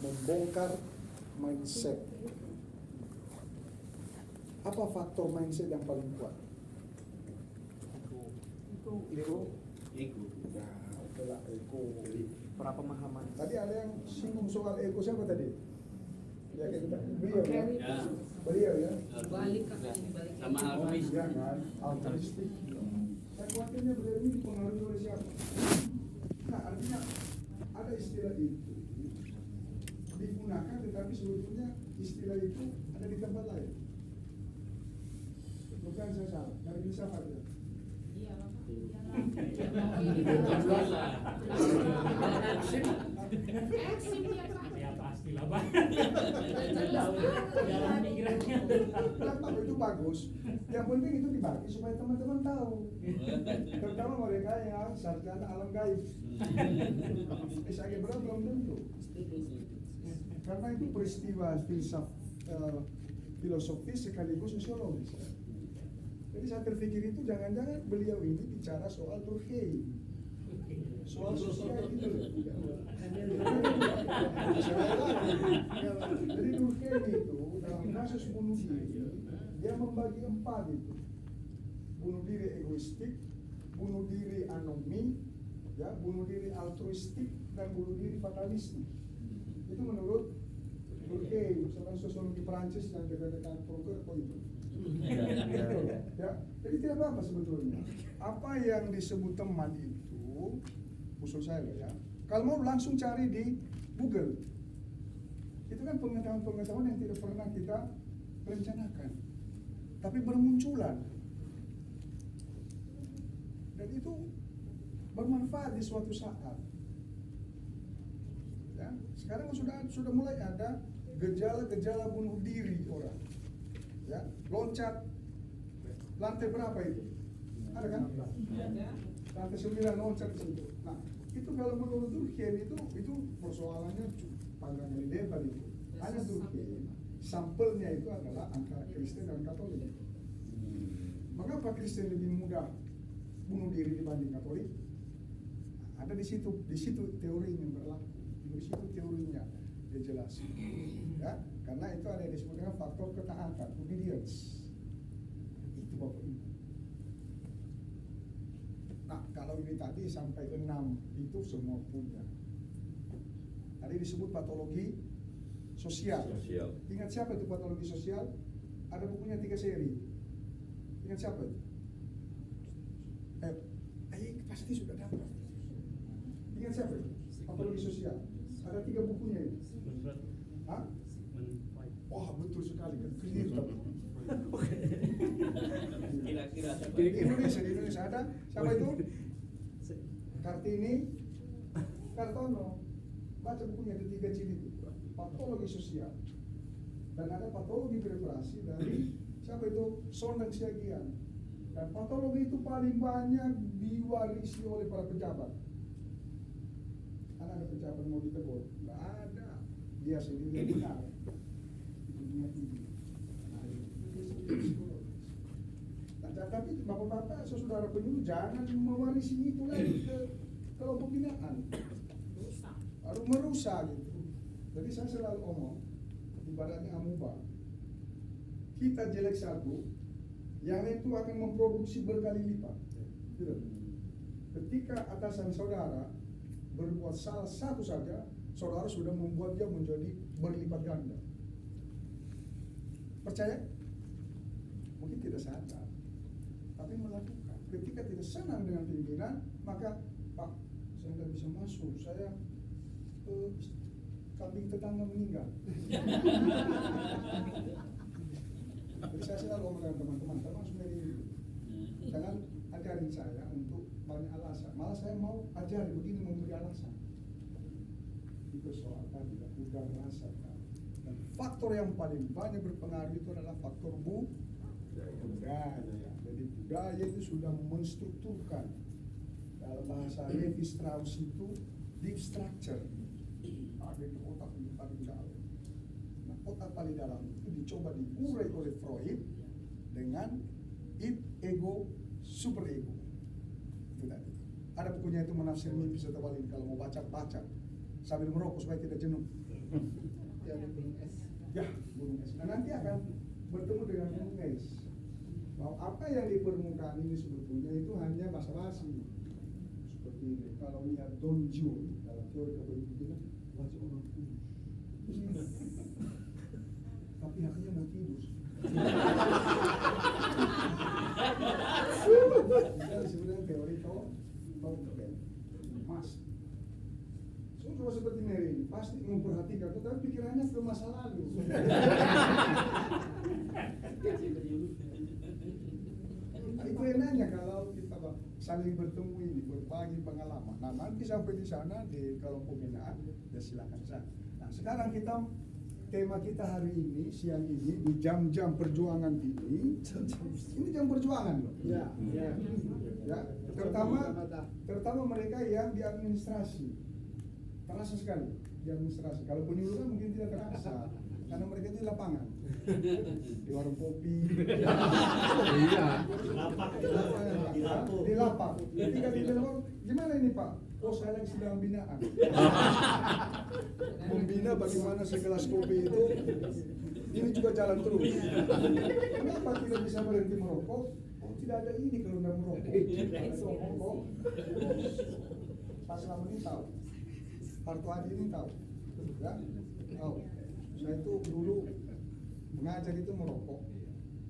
membongkar mindset. Apa faktor mindset yang paling kuat? Ego. Ya, itulah ego. Pemahaman. Tadi ada yang singgung soal ego, siapa tadi? Ya, beliau ya. Beliau ya. Balik Sama Alvis. Ya kan, altruistik. Saya khawatirnya beliau ini dipengaruhi oleh siapa? Nah, artinya ada istilah itu digunakan, tetapi sebetulnya istilah itu ada di tempat lain. Bukan saya salah, dari filsafat ya. Iya, Ya pastilah Pak. Kenapa itu bagus? Yang penting itu dibagi supaya teman-teman tahu. Terutama mereka yang sarjana alam gaib. Misalnya berapa belum tentu. Karena itu peristiwa filosofis sekaligus sosiologis. Jadi saya terpikir itu jangan-jangan beliau ini bicara soal Durkheim, soal sosial itu. Jadi Durkheim itu dalam kasus bunuh diri dia membagi 4 itu: bunuh diri egoistik, bunuh diri anomi, ya, bunuh diri altruistik, dan bunuh diri fatalistik. Itu menurut Durkheim, seorang sosiologi Perancis yang dekat-dekat Foucault itu. Ya, jadi tidak apa-apa sebetulnya. Apa yang disebut teman itu, usul saya loh ya. Kalau mau langsung cari di Google. Itu kan pengetahuan-pengetahuan yang tidak pernah kita rencanakan, tapi bermunculan. Dan itu bermanfaat di suatu saat. Ya, sekarang sudah mulai ada gejala-gejala bunuh diri orang. Ya, loncat lantai berapa itu? Ada kan? Lantai 9 loncat di situ. Nah, itu kalau menurut Durkheim itu persoalannya panjang kali lebar itu. Hanya Durkheim, sampelnya itu adalah antara Kristen dan Katolik. Mengapa Kristen lebih mudah bunuh diri dibanding Katolik? Ada di situ teorinya berlaku. Di situ teorinya dia jelasin. Ya, karena itu ada yang disebut dengan faktor ketaatan, obedience. Itu Bapak Ibu. Nah, kalau ini tadi sampai 6 itu semua punya. Tadi disebut patologi sosial. Ingat siapa itu patologi sosial? Ada bukunya 3 seri. Ingat siapa itu? Pasti sudah dapat. Ingat siapa itu? Patologi sosial. Ada 3 bukunya itu. Hah? Wah, betul sekali, kan clear tapi. Kira-kira Di Indonesia ada siapa itu? Kartini, Kartono. Baca bukunya di 3 jilid itu. Patologi sosial. Dan ada patologi birokrasi dari siapa itu? Son dan Siagian. Dan patologi itu paling banyak diwarisi oleh para pejabat. Karena ada pejabat mau ditegur, nggak ada. Dia sendiri yang benar. Nah, tapi bapak-bapak, saudara penyuluh jangan mewarisi itu lagi ke kelompok binaan. Harus merusak gitu. Jadi saya selalu omong, ibaratnya amuba. Kita jelek satu, yang itu akan memproduksi berkali lipat. Gitu. Ketika atasan saudara berbuat salah satu saja, saudara sudah membuat dia menjadi berlipat ganda. Percaya? Mungkin tidak sadar, tapi melakukan. Ketika tidak senang dengan pimpinan, maka Pak, saya tidak bisa masuk, saya kambing tetangga meninggal. Jadi saya selalu ngomong dengan teman-teman, termasuk dari ini, jangan ajarin saya untuk banyak alasan. Malah saya mau ajari begini, memberi alasan. Itu soal tadi, udah merasakan. Dan faktor yang paling banyak berpengaruh itu adalah faktor budaya. Jadi budaya itu sudah menstrukturkan. Dalam bahasa Levi Strauss itu deep structure. Ada di otak yang paling dalam. Nah, otak paling dalam itu dicoba diurai oleh Freud dengan id, ego, super ego. Itu tadi. Ada bukunya itu menafsir mimpi serta wali. Kalau mau baca sambil merokok supaya tidak jenuh. Jadi burung es. Ya, burung es. Nah, nanti akan bertemu dengan burung es. Bahwa apa yang di permukaan ini sebetulnya itu hanya basa-basi. Seperti ini. Kalau lihat Don John dalam teori kepemimpinan, wajah orang kudus. Tapi akhirnya mau tidur. Itu sebenarnya teori Tocqueville, Mas. Semua seperti Mary ini pasti memperhatikan, tetapi pikirannya ke masa lalu. Itu enaknya kalau kita saling bertemu ini, berbagi pengalaman. Nah, nanti sampai di sana di kolom pembinaan, ya silakan saja. Nah, sekarang tema kita hari ini, siang ini, di jam-jam perjuangan ini jam perjuangan loh. Ya, ya. Ya, terutama mereka yang di administrasi. Terasa sekali di administrasi. Kalau penyuluh kan mungkin tidak terasa, karena mereka itu di lapangan, di warung kopi. Iya. Di lapak. Ketika ditelepon, gimana ini Pak? Oh, saya lagi sedang binaan. Membina bagaimana segelas kopi itu ini juga jalan terus. Kenapa tidak bisa berhenti merokok? Oh, tidak ada ini kalau tidak merokok. Merokok. Pak Selamat ini tahu. Parto Adi ini tahu. Ya? Tahu. Saya itu dulu mengajar itu merokok,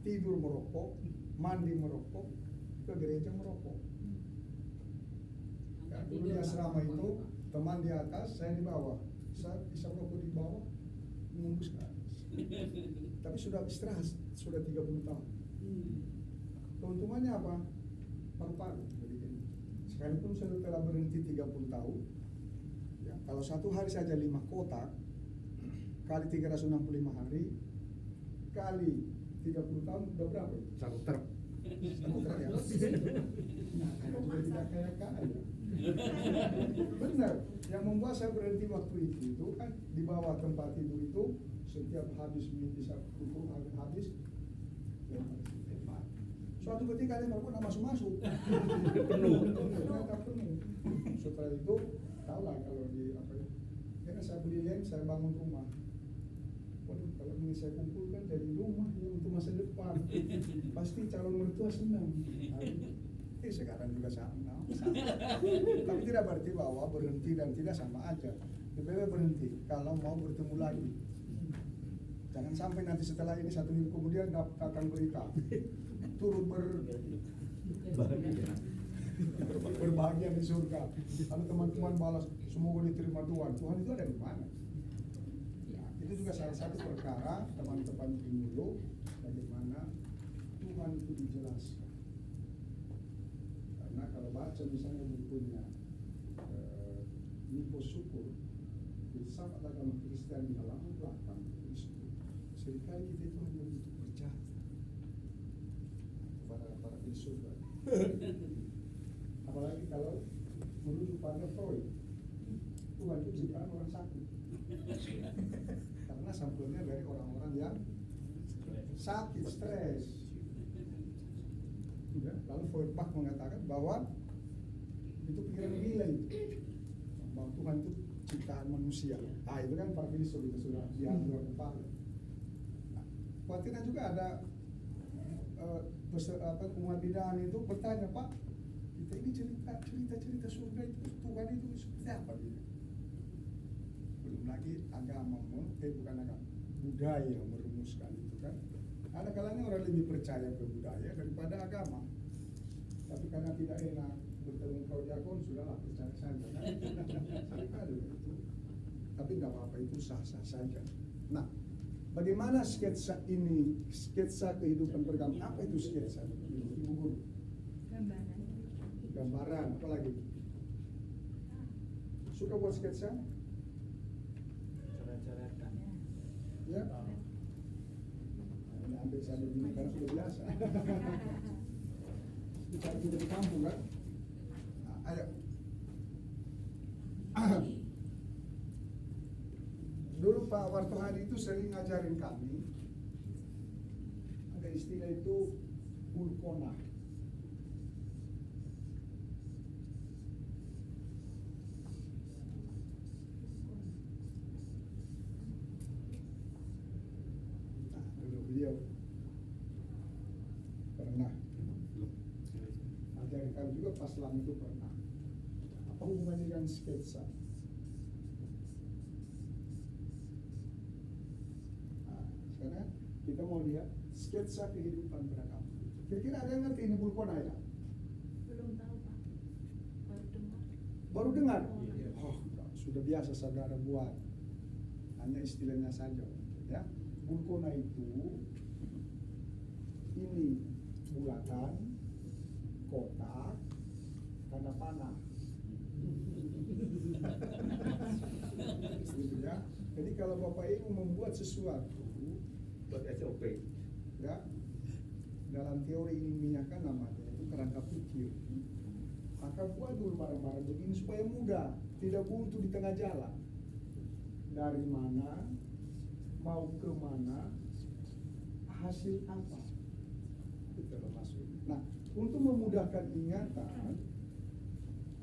tidur merokok, mandi merokok, ke gereja merokok. Ya, dulu di asrama itu teman di atas, saya di bawah. Saya bisa merokok di bawah, menembus ke atas. Tapi sudah istirahat, sudah 30 tahun. Keuntungannya apa? Paru-paru. Sekalipun saya telah berhenti 30 tahun, ya, kalau satu hari saja 5 kotak, kali 365 hari, kali 30 tahun, udah berapa? Satu truk. Satu truk ya? Nah, saya juga tidak kaya-kaya. Benar, yang membuat saya berhenti waktu itu kan di bawah tempat tidur itu setiap habis bisa pukul habis suatu ketika dia baru masuk penuh ternyata penuh. Setelah itu tahu lah kalau di apa ya, karena saya beli lem, saya bangun rumah. Waduh, kalau ini saya kumpulkan jadi rumah ya untuk masa depan, pasti calon mertua senang. Sekarang juga sama. Tapi tidak berarti bahwa berhenti dan tidak sama aja. Lebih baik berhenti kalau mau bertemu lagi. Jangan sampai nanti setelah ini 1 minggu kemudian datang berita turut berbahagia di surga. Lalu teman-teman balas, semoga diterima Tuhan. Tuhan itu ada di mana? Ya, itu juga salah satu perkara teman-teman penyuluh bagaimana Tuhan itu dijelaskan. Karena kalau baca misalnya bukunya Niko Syukur, filsafat agama Kristen di halaman belakang, seringkali kita itu hanya untuk berjahat para filsuf. Apalagi kalau merujuk pada Freud, Tuhan itu ciptaan orang sakit. Karena sampelnya dari orang-orang yang sakit, stres. Ya, lalu Feuerbach mengatakan bahwa itu pikiran gila itu, bahwa Tuhan itu ciptaan manusia. Nah, itu kan para filsuf itu sudah diambil kepala. Nah, khawatirnya juga ada pengumuman binaan itu bertanya, Pak, kita ini cerita surga itu Tuhan itu seperti apa gitu? Belum lagi agama, bukan agama, budaya merumuskan itu kan. Ada kalanya orang lebih percaya ke budaya daripada agama. Tapi karena tidak enak bertemu kau diakon, sudahlah percaya saja kan. Ada itu. Tapi nggak apa-apa, itu sah-sah saja. Nah, bagaimana sketsa ini, sketsa kehidupan beragama? Apa itu sketsa? Ibu guru. Gambaran, apa lagi? Suka buat sketsa? Ya? Ini ambil saya begini karena sudah biasa. Bicara kita di kampung kan? Nah, ayo. Dulu Pak Wartohadi itu sering ngajarin kami, ada istilah itu pulkona. juga pas lama itu pernah. Apa hubungannya dengan sketsa? Nah, sekarang kita mau lihat sketsa kehidupan beragam. Kira-kira ada yang ngerti ini Bulkona ya? Belum tahu Pak, baru dengar. Baru dengar? Iya. Oh, sudah biasa saudara buat. Hanya istilahnya saja, ya. Bulkona itu ini bulatan, kotak, tanda panah. Gitu ya. Jadi kalau Bapak Ibu membuat sesuatu, Buat SOP. ya, dalam teori ilmiah kan namanya itu kerangka pikir. Maka buat dulu barang-barang begini supaya mudah, tidak buntu di tengah jalan. Dari mana, mau ke mana, hasil apa, itu loh maksud. Nah, untuk memudahkan ingatan,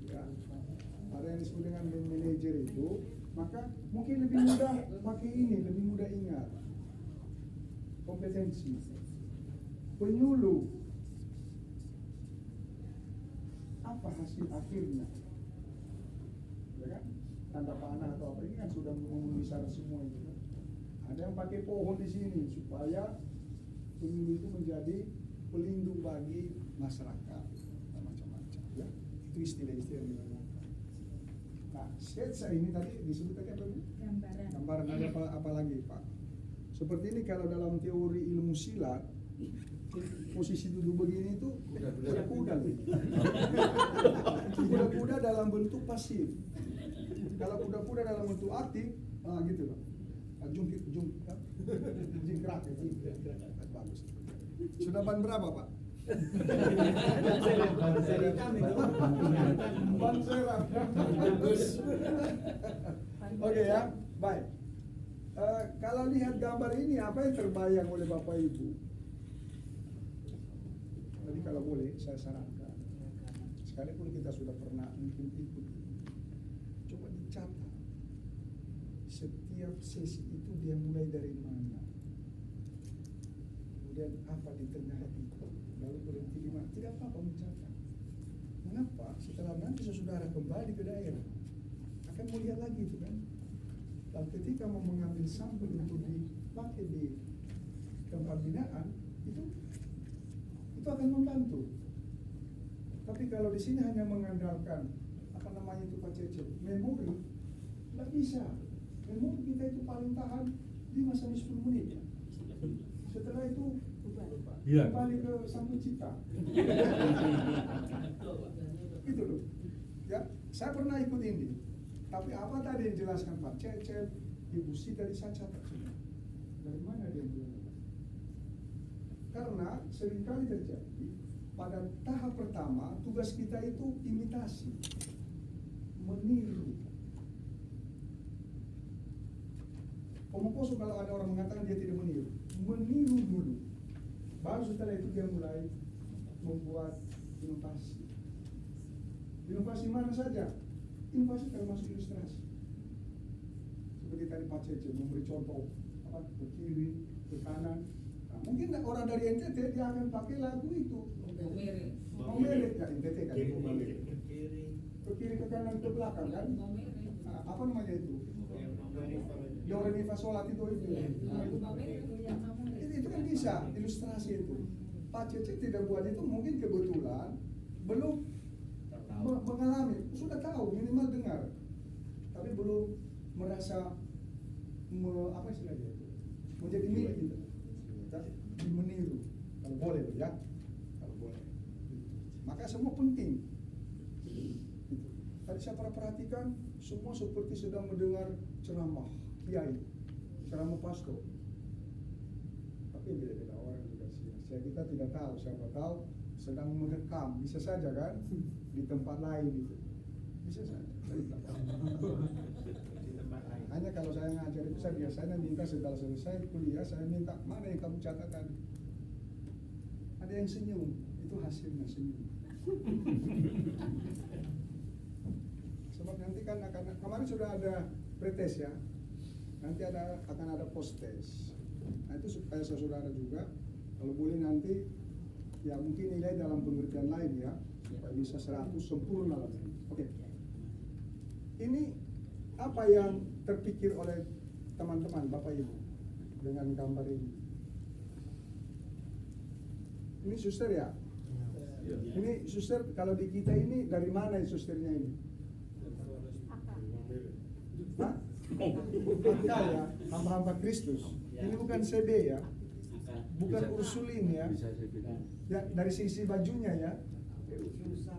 ya, ada yang disebut dengan manajer itu, maka mungkin lebih mudah pakai ini, lebih mudah ingat. Kompetensi, penyuluh, apa hasil akhirnya, ya kan? Tanda panah atau apa ini kan sudah memenuhi syarat semua itu kan. Ada yang pakai pohon di sini supaya penyuluh itu menjadi pelindung bagi masyarakat dan macam-macam, ya. Itu istilah-istilah yang digunakan. Nah, sketsa ini tadi disebut tadi apa? Gambaran. Gambaran ada apa lagi Pak? Seperti ini kalau dalam teori ilmu silat, posisi duduk begini itu kuda-kuda. Kuda-kuda dalam bentuk pasif. Kalau kuda-kuda dalam bentuk aktif, gitu loh. Jingkrak ya, bagus. Sudah ban berapa Pak? Ban serap. Bagus. Oke ya, baik. Kalau lihat gambar ini, apa yang terbayang oleh Bapak Ibu? Jadi kalau boleh, saya sarankan, sekalipun kita sudah pernah mungkin ikut, coba dicatat. Setiap sesi itu dia mulai dari mana, kemudian apa di tengah itu, lalu berhenti di mana. Tidak apa-apa mencatat. Mengapa? Setelah nanti saudara kembali ke daerah, akan melihat lagi itu kan. Dan ketika mau mengambil sampel untuk dipakai di tempat binaan, itu akan membantu. Tapi kalau di sini hanya mengandalkan apa namanya itu Pak Cece, memori, nggak bisa. Memori kita itu paling tahan 5 sampai 10 menit. Setelah itu kembali ke sang pencipta. Gitu loh. Ya, saya pernah ikut ini. Tapi apa tadi yang dijelaskan Pak Cece, Ibu Sita tadi saya catat semua. Dari mana dia belajar? Karena seringkali terjadi pada tahap pertama tugas kita itu imitasi, meniru. Omong kosong kalau ada orang mengatakan dia tidak meniru dulu. Baru setelah itu dia mulai membuat inovasi. Inovasi mana saja? Inovasi termasuk ilustrasi. Seperti tadi Pak Cece memberi contoh apa, ke kiri, ke kanan. Nah, mungkin orang dari NTT dia akan pakai lagu itu. Mau merek ya NTT kan? Ke kiri, ke kanan, ke belakang kan? Nah, apa namanya itu? Do re mi fa sol la ti do itu. Nah, itu kan bisa ilustrasi itu. Pak Cece tidak buat itu mungkin kebetulan belum mengalami, sudah tahu minimal dengar, tapi belum merasa apa istilahnya itu menjadi milik kita, meniru. Kalau boleh ya, kalau boleh. Maka semua penting. Gitu. Tadi saya perhatikan semua seperti sedang mendengar ceramah kiai, ceramah pastor. Tapi beda-beda orang juga sih. Kita tidak tahu, siapa tahu sedang merekam, bisa saja kan di tempat lain itu, bisa saja. Hanya kalau saya ngajar itu saya biasanya minta setelah selesai kuliah saya minta mana yang kamu catat tadi. Ada yang senyum, itu hasilnya senyum. Sebab nanti kan kemarin sudah ada pretest ya, nanti akan ada post test. Nah itu supaya saudara juga kalau boleh nanti ya mungkin nilai dalam pengertian lain ya, supaya bisa 100 sempurna lah. Oke. Ini apa yang terpikir oleh teman-teman Bapak Ibu dengan gambar ini? Ini suster ya? Ini suster, kalau di kita ini dari mana ya susternya ini? Hah? Aka ya, hamba-hamba Kristus. Ini bukan CB ya, bukan Ursulin ya. Ya, dari sisi bajunya ya. Susah.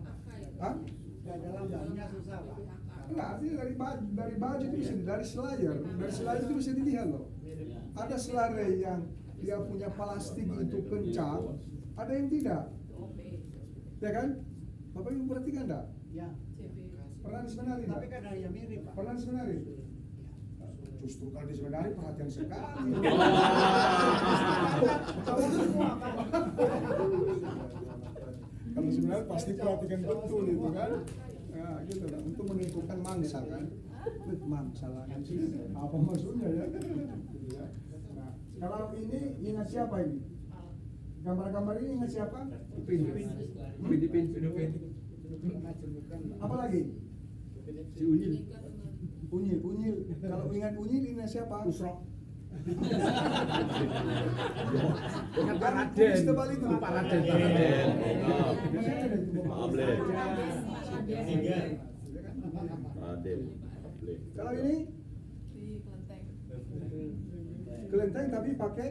Hah? Ya, dalam dalamnya susah, Pak. Enggak, artinya dari baju itu bisa, dari selayar itu bisa dilihat loh. Ada selare yang dia punya plastik itu kencang, ada yang tidak. Ya kan? Bapak Ibu perhatikan enggak? Ya. Pernah disebenari Tapi enggak? kan ada yang mirip, Pak. Pernah disebenari? Justru kalau disebenari perhatian sekali. Kalau sebenarnya pasti perhatikan betul itu kan. Ya gitu lah, untuk menentukan mangsa kan. Mangsa lah kan. Apa maksudnya ya? Gitu ya. Nah, kalau ini ingat siapa ini? Gambar-gambar ini ingat siapa? Apa lagi? Si Unyil. Unyil. Kalau ingat Unyil ini siapa? Usrok. Ingat Raden. Tebal itu. Pak Raden. Kalau ini Di kelenteng. kelenteng tapi pakai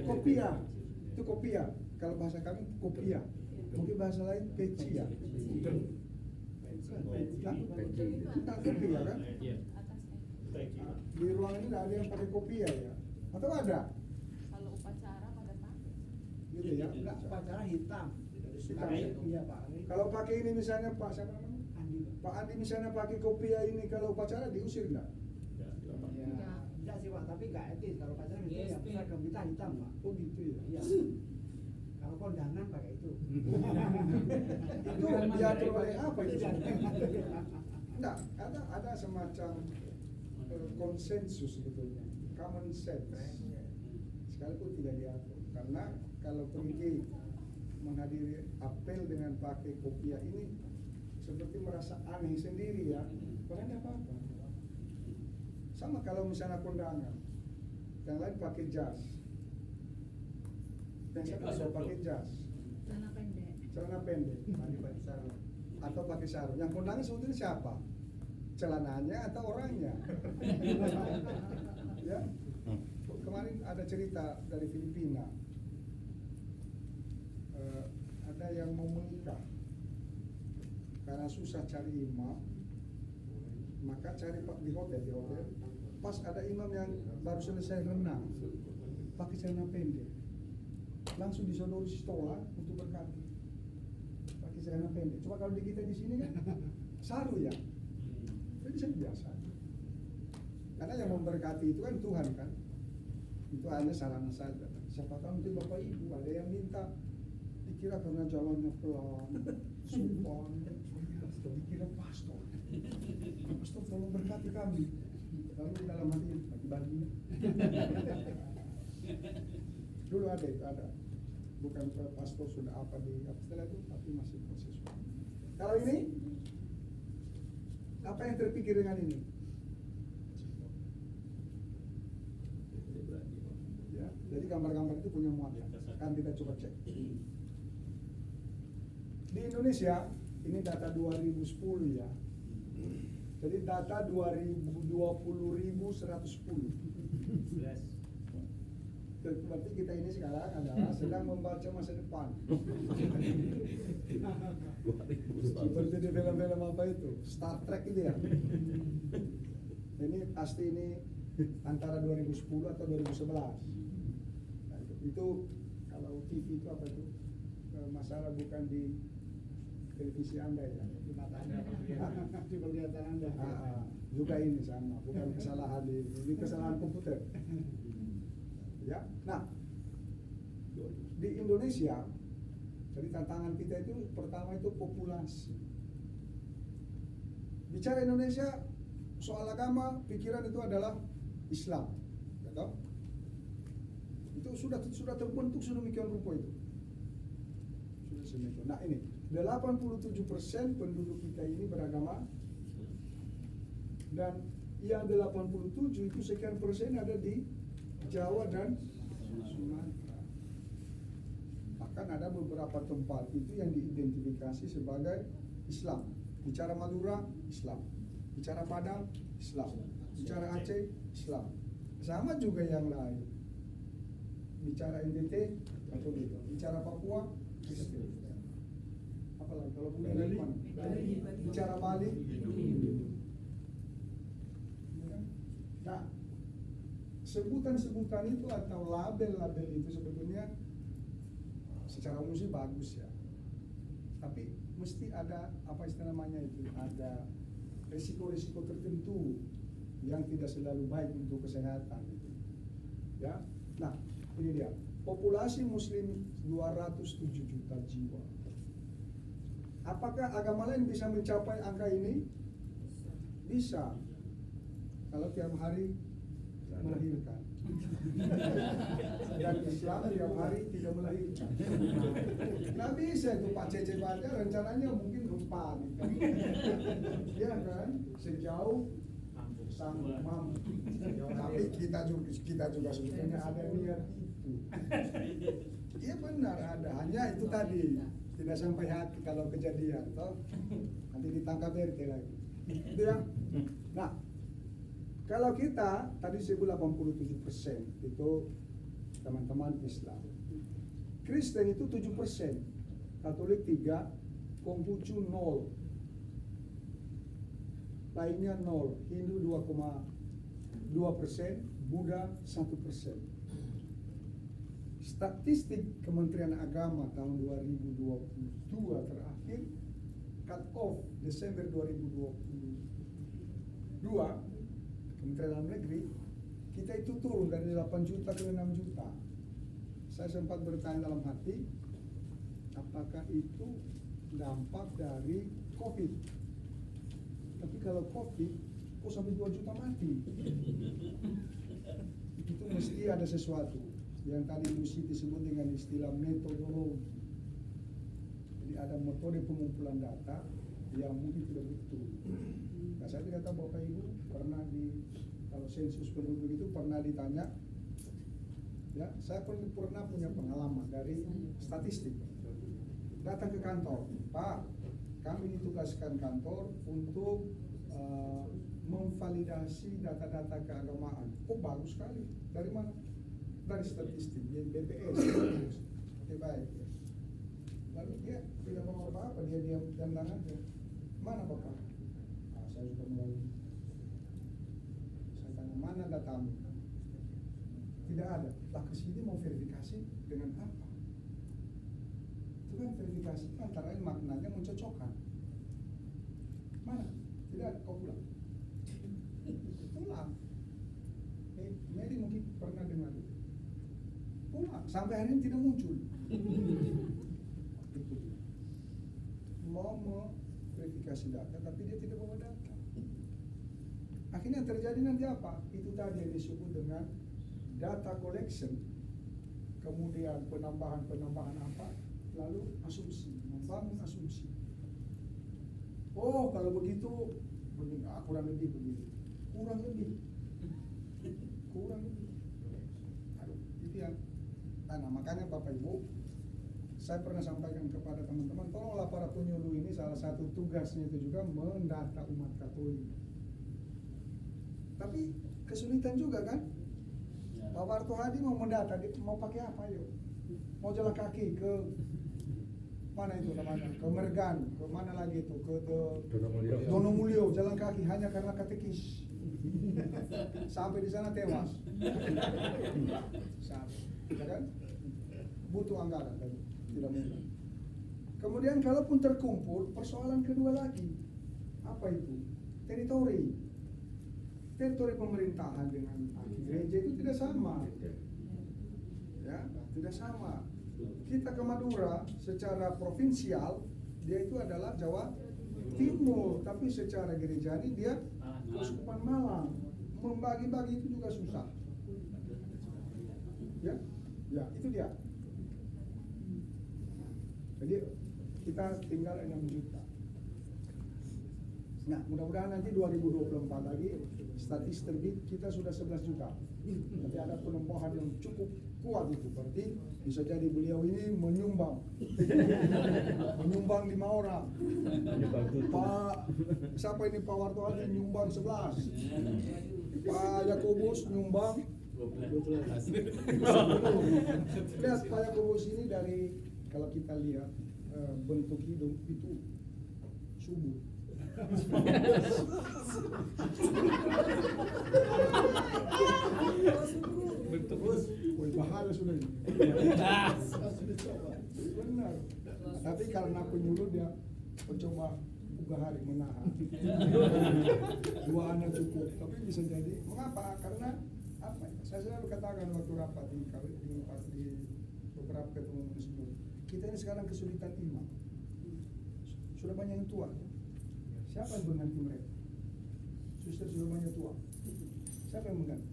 kopia. Itu kopia. Kalau bahasa kami kopia. Mungkin bahasa lain peci ya. Nah, kopia kan? Atasnya. Di ruang ini tidak ada yang pakai kopia ya? Atau ada? Kalau upacara pada pakai. Gitu ya? Enggak, upacara hitam. Hitam. Iya, Pak. Kalau pakai ini misalnya Pak siapa namanya? Andi. Pak Andi misalnya pakai kopia ini kalau upacara diusir nggak? Ya, enggak sih, Pak, tapi enggak etis kalau upacara itu yang seragam kita hitam, Pak. Oh gitu ya? Iya. Kalau kondangan pakai itu. Itu diatur oleh apa itu? Enggak, ada semacam konsensus sebetulnya, common sense. Sekalipun tidak diatur, karena kalau pergi menghadiri apel dengan pakai kopiah ini seperti merasa aneh sendiri ya, padahal tidak apa-apa. Sama kalau misalnya kondangan, yang lain pakai jas, yang satu pakai jas, Celana pendek. celana pendek, atau pakai sarung. Yang kondangan sebetulnya siapa? Celananya atau orangnya? Ya, kemarin ada cerita dari Filipina. Ada yang mau menikah karena susah cari imam, maka cari di hotel. Pas ada imam yang baru selesai renang, pakai celana pendek, langsung disodori stola untuk berkati, pakai celana pendek. Coba kalau di kita di sini kan saru ya, jadi biasa. Karena yang memberkati itu kan Tuhan kan, itu hanya sarana saja. Siapa tahu nanti Bapak Ibu ada yang minta, dikira karena jalannya pelan, sopan, dikira pastor. Pastor tolong berkati kami. Lalu dalam hati bagi-bagi. Dulu ada itu ada. Bukan pastor sudah apa setelah itu, tapi masih proses. Kalau ini, apa yang terpikir dengan ini? Ya, jadi gambar-gambar itu punya muatan. Kan kita coba cek. Di Indonesia, ini data 2010 ya. Jadi data 20.110. Berarti kita ini sekarang adalah sedang membaca masa depan. Seperti di film-film apa itu? Star Trek itu ya. Ini pasti ini antara 2010 atau 2011. Nah, itu kalau TV itu apa itu? Masalah bukan di televisi Anda ya. Di mata Anda, di penglihatan Anda. Juga ini sama, bukan kesalahan ini kesalahan komputer. Ya, nah di Indonesia, jadi tantangan kita itu pertama itu populasi. Bicara Indonesia soal agama, pikiran itu adalah Islam, ya toh? Itu sudah terbentuk sedemikian rupa itu. Sudah sedemikian. Nah ini 87% penduduk kita ini beragama, dan yang 87 itu sekian persen ada di Jawa dan Sumatera. Bahkan ada beberapa tempat itu yang diidentifikasi sebagai Islam. Bicara Madura, Islam. Bicara Padang, Islam. Bicara Aceh, Islam. Sama juga yang lain. Bicara NTT, Katolik. Bicara Papua, Kristen. Apalagi kalau Buddha dari mana? Bicara Bali, Hindu. Nah, sebutan-sebutan itu atau label-label itu sebetulnya secara umum sih bagus ya. Tapi mesti ada apa istilah namanya itu, ada risiko-risiko tertentu yang tidak selalu baik untuk kesehatan gitu. Ya. Nah, ini dia. Populasi muslim 207 juta jiwa. Apakah agama lain bisa mencapai angka ini? Bisa. Kalau tiap hari melahirkan. Dan Islam tiap hari tidak melahirkan. Nggak bisa itu Pak Cece aja rencananya mungkin 4 gitu. Ya kan? Sejauh sanggup mampu. Tapi kita juga sebetulnya ada niat itu. Iya benar ada, hanya itu tadi tidak sampai hati kalau kejadian, toh nanti ditangkap RT lagi. Itu ya. Nah, kalau kita tadi 87% itu teman-teman Islam, Kristen itu 7%, Katolik 3, Konghucu 0, lainnya 0, Hindu 2,2%, Buddha 1%. Statistik Kementerian Agama tahun 2022 terakhir, cut off Desember 2022, Kementerian Dalam Negeri, kita itu turun dari 8 juta ke 6 juta. Saya sempat bertanya dalam hati, apakah itu dampak dari COVID? Tapi kalau COVID, kok sampai 2 juta mati? Itu mesti ada sesuatu yang tadi Bu Siti disebut dengan istilah metodologi. Jadi ada metode pengumpulan data yang mungkin tidak betul. Nah, saya tidak tahu Bapak Ibu pernah kalau sensus penduduk itu pernah ditanya, ya saya pernah punya pengalaman dari statistik. Datang ke kantor, Pak, kami ditugaskan kantor untuk memvalidasi data-data keagamaan. Oh bagus sekali. Dari mana? Dari statistik, BPS. Oke baik. Lalu dia tidak mau apa-apa, dia diam aja. Mana Bapak? Saya sudah mulai. Saya tanya, mana datamu? Tidak ada. Lah kesini mau verifikasi dengan apa? Itu kan verifikasi antara lain maknanya mencocokkan. Mana? Tidak ada, kau pulang. Pulang. Mary mungkin pernah dengar itu. Pulang. Sampai hari ini tidak muncul. Itu. Mau verifikasi data, tapi dia tidak bawa data. Akhirnya yang terjadi nanti apa? Itu tadi yang disebut dengan data collection, kemudian penambahan apa, lalu asumsi, membangun asumsi. Oh kalau begitu, begini, kurang lebih begitu, kurang lebih. Aduh, itu yang. Nah makanya Bapak Ibu, saya pernah sampaikan kepada teman-teman, tolonglah para penyuluh ini salah satu tugasnya itu juga mendata umat Katolik. Tapi kesulitan juga kan? Pak Warto Hadi mau mendata, dia mau pakai apa yuk? Mau jalan kaki ke mana itu namanya? Ke Mergan, ke mana lagi itu? Ke Donomulyo, jalan kaki hanya karena katekis. Sampai di sana tewas. Ya kan? Butuh anggaran kan? Tidak mudah. Kemudian kalaupun terkumpul, persoalan kedua lagi. Apa itu? Teritori pemerintahan dengan gereja itu tidak sama. Ya, tidak sama. Kita ke Madura secara provinsial, dia itu adalah Jawa Timur, tapi secara gerejani dia Keuskupan Malang. Membagi-bagi itu juga susah. Ya, itu dia. Jadi kita tinggal 6 juta. Nah, mudah-mudahan nanti 2024 lagi statistik terbit kita sudah 11 juta. Tapi ada penambahan yang cukup kuat itu. Berarti bisa jadi beliau ini menyumbang 5 orang. Pak, siapa ini Pak Warto Hadi nyumbang 11. Pak Yakobus nyumbang 12. Lihat Pak Yakobus ini dari, kalau kita lihat bentuk hidung itu subur. Bentuk Woi, bahaya sudah ini. Benar. Tapi karena penyuluh dia mencoba buka hari menahan. 2 anak cukup. Tapi bisa jadi. Mengapa? Karena apa? Saya selalu katakan waktu rapat di beberapa ketemu sebelum. Kita ini sekarang kesulitan imam. Sudah banyak yang tua. Siapa yang mengganti mereka? Suster sudah banyak tua. Siapa yang mengganti?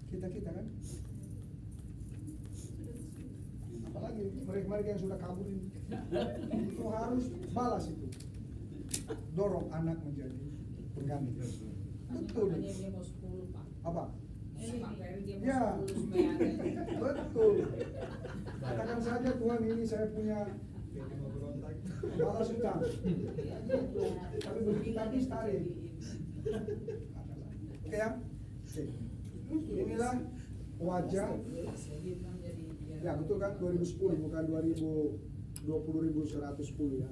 Kita kan? Apalagi mereka yang sudah kabur ini. Itu harus balas itu. Dorong anak menjadi pengganti. Betul. Dia mau 10, Pak. Apa? Dia mau Ya. 10 supaya ada. Betul. Katakan saja Tuhan, ini saya punya balas hutang. Tapi begitu habis tarik. Oke ya? Oke. Inilah wajah. Ya betul kan, 2010 bukan 20.110 ya.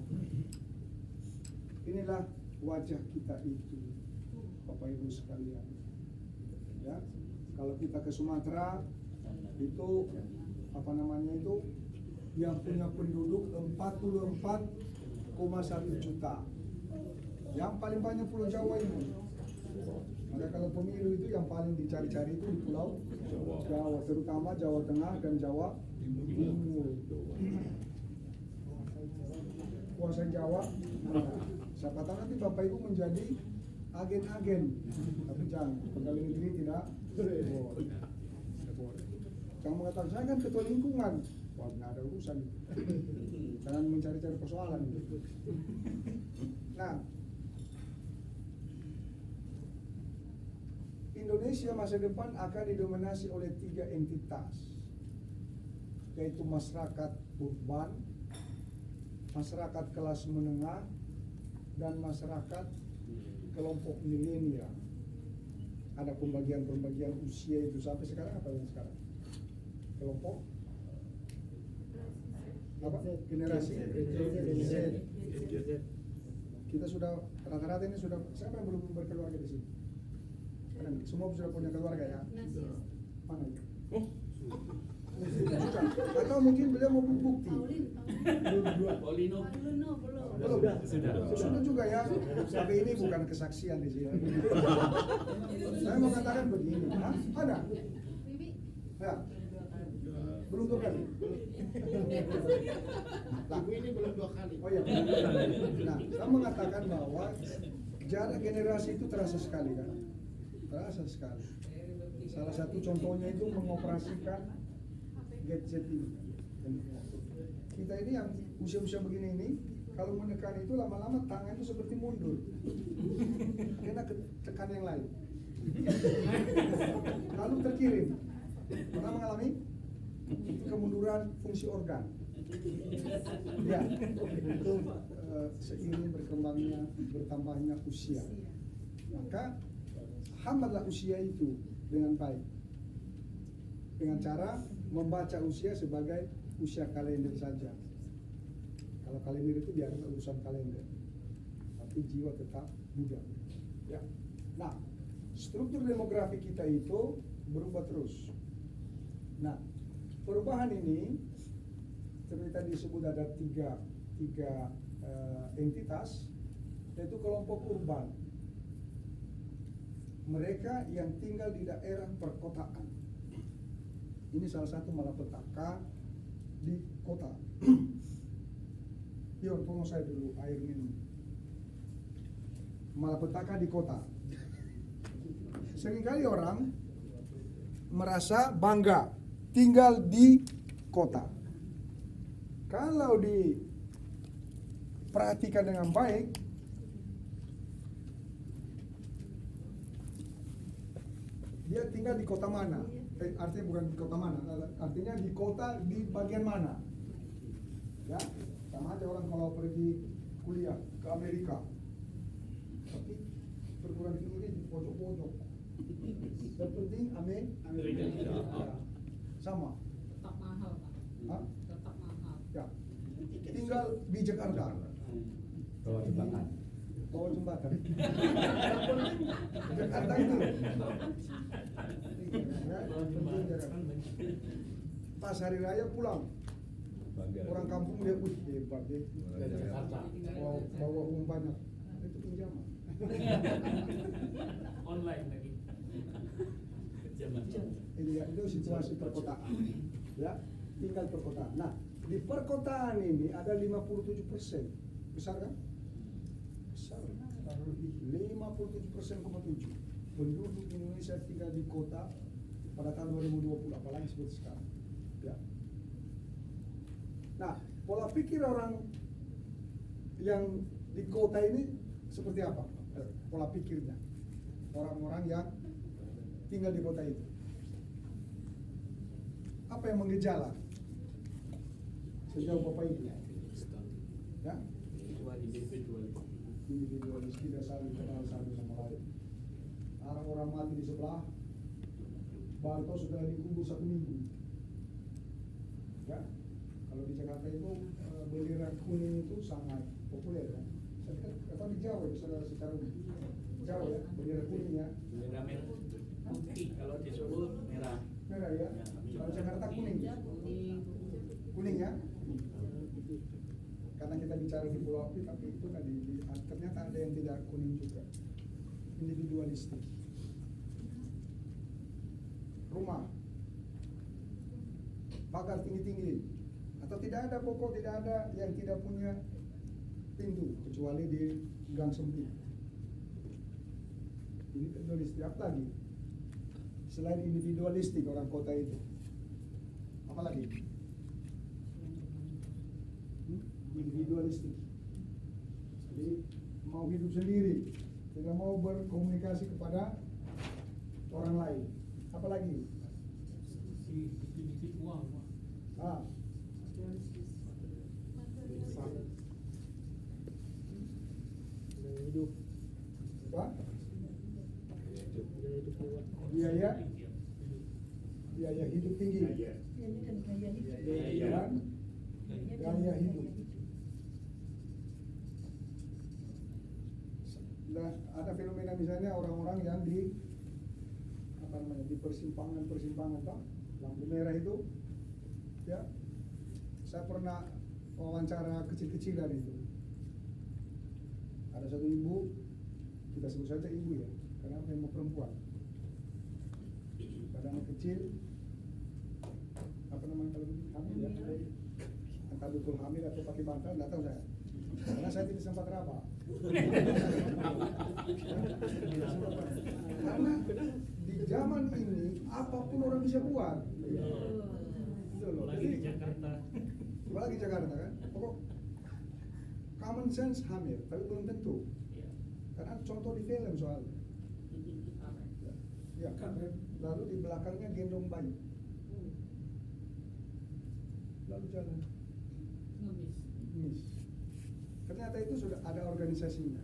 Inilah wajah kita itu, Bapak Ibu sekalian. Ya, kalau kita ke Sumatera itu apa namanya itu, yang punya penduduk 44,1 juta. Yang paling banyak Pulau Jawa ini. Maka kalau pemilu itu yang paling dicari-cari itu di Pulau Jawa, terutama Jawa Tengah dan Jawa Timur. Kuasa Jawa. Siapa tahu nanti Bapak Ibu menjadi agen-agen. Tapi jangan, pegawai negeri tidak boleh. Jangan mengatakan saya kan ketua lingkungan. Wah, nggak ada urusan. Jangan mencari-cari persoalan. Nah, Indonesia masa depan akan didominasi oleh 3 entitas, yaitu masyarakat urban, masyarakat kelas menengah, dan masyarakat kelompok milenial. Ada pembagian usia itu sampai sekarang apa yang sekarang? Kelompok apa? Generasi Z. Kita sudah rata-rata ini sudah, siapa yang belum berkeluarga di sini? Semua sudah punya keluarga ya? Mana itu? Atau mungkin beliau mau bukti? Polino. Belum. Sudah juga ya. Tapi ini bukan kesaksian di sini. Saya mau katakan begini. Hah? Ada? Ya. Belum 2 kali. Lagu ini belum 2 kali. Oh iya. Nah, saya mengatakan bahwa jarak generasi itu terasa sekali kan? Terasa sekali. Salah satu contohnya itu mengoperasikan gadget ini. Kita ini yang usia-usia begini ini, kalau menekan itu lama-lama tangan itu seperti mundur. Kena tekan yang lain. Lalu terkirim. Pernah mengalami kemunduran fungsi organ. Ya, itu seiring bertambahnya usia. Maka hambatlah usia itu dengan baik, dengan cara membaca usia sebagai usia kalender saja. Kalau kalender itu biarkan urusan kalender, tapi jiwa tetap muda. Ya. Nah, struktur demografi kita itu berubah terus. Nah, perubahan ini seperti tadi disebut ada tiga entitas, yaitu kelompok urban. Mereka yang tinggal di daerah perkotaan. Ini salah satu malapetaka di kota. Yuk, tolong saya dulu air minum. Malapetaka di kota. Seringkali orang merasa bangga tinggal di kota. Kalau di perhatikan dengan baik, dia tinggal di kota mana? Artinya bukan di kota mana, artinya di kota di bagian mana? Ya, sama aja orang kalau pergi kuliah ke Amerika, tapi perguruan tinggi di pojok-pojok. Yang penting Amerika. Sama. Tetap mahal, Pak. Hah? Tetap mahal. Ya. Tinggal di Jakarta. Bawah jembatan. Bawah jembatan. Jakarta itu. Ya, penting Jakarta. Pas hari raya pulang. Bangga. Orang kampung dia hebat deh. Dari Jakarta. Bawa uang banyak. Itu pinjaman. Online lagi. Zaman. Ini ya, itu situasi perkotaan. Ya, tinggal perkotaan. Nah, di perkotaan ini ada 57%. Besar kan? Besar. 57,7% penduduk Indonesia tinggal di kota pada tahun 2020, apalagi seperti sekarang. Ya. Nah, pola pikir orang yang di kota ini seperti apa? Pola pikirnya orang-orang yang tinggal di kota itu. Apa yang menggejala sejauh Bapak Ibu? Ya, individualis, tidak saling kenal satu sama lain. Orang mati di sebelah, Barto sudah dikubur 1 minggu. Ya, kalau di Jakarta itu bendera kuning itu sangat populer ya. Atau di Jawa itu secara Jawa ya, bendera kuning ya. Bendera merah putih, kalau di Solo merah. Merah ya. Kalau Jakarta kuning. Kuning ya. Karena kita bicara di Pulau Api, tapi itu tadi ternyata ada yang tidak kuning juga. Individualistik. Rumah, pagar tinggi-tinggi, atau tidak ada pokok, tidak ada yang tidak punya pintu kecuali di gang sempit. Individualistik. Apa lagi? Selain individualistik orang kota itu, apa lagi? Individualistik. Jadi mau hidup sendiri, tidak mau berkomunikasi kepada orang lain. Apa lagi? Dikit-dikit uang. Ah, Hidup. apa? Biaya Biaya hidup tinggi. Iya, ini kan gaya hidup. Dan gaya hidup. Nah, ada fenomena misalnya orang-orang yang di apa namanya, di persimpangan Pak, lampu merah itu, ya, saya pernah wawancara kecil-kecilan itu. Ada satu ibu, kita sebut saja ibu ya, karena memang perempuan. Pada anak kecil, apa namanya kalau hamil ya, entah betul hamil atau pakai bantal, nggak tahu saya. Karena saya tidak sempat raba. Karena di zaman ini apapun orang bisa buat. Gitu loh. Apalagi di Jakarta. Apalagi Jakarta kan. Pokok common sense hamil, tapi belum tentu. Karena contoh di film soalnya. Ya kan. Lalu di belakangnya gendong bayi. Lalu jalan. Ngemis. Ternyata itu sudah ada organisasinya.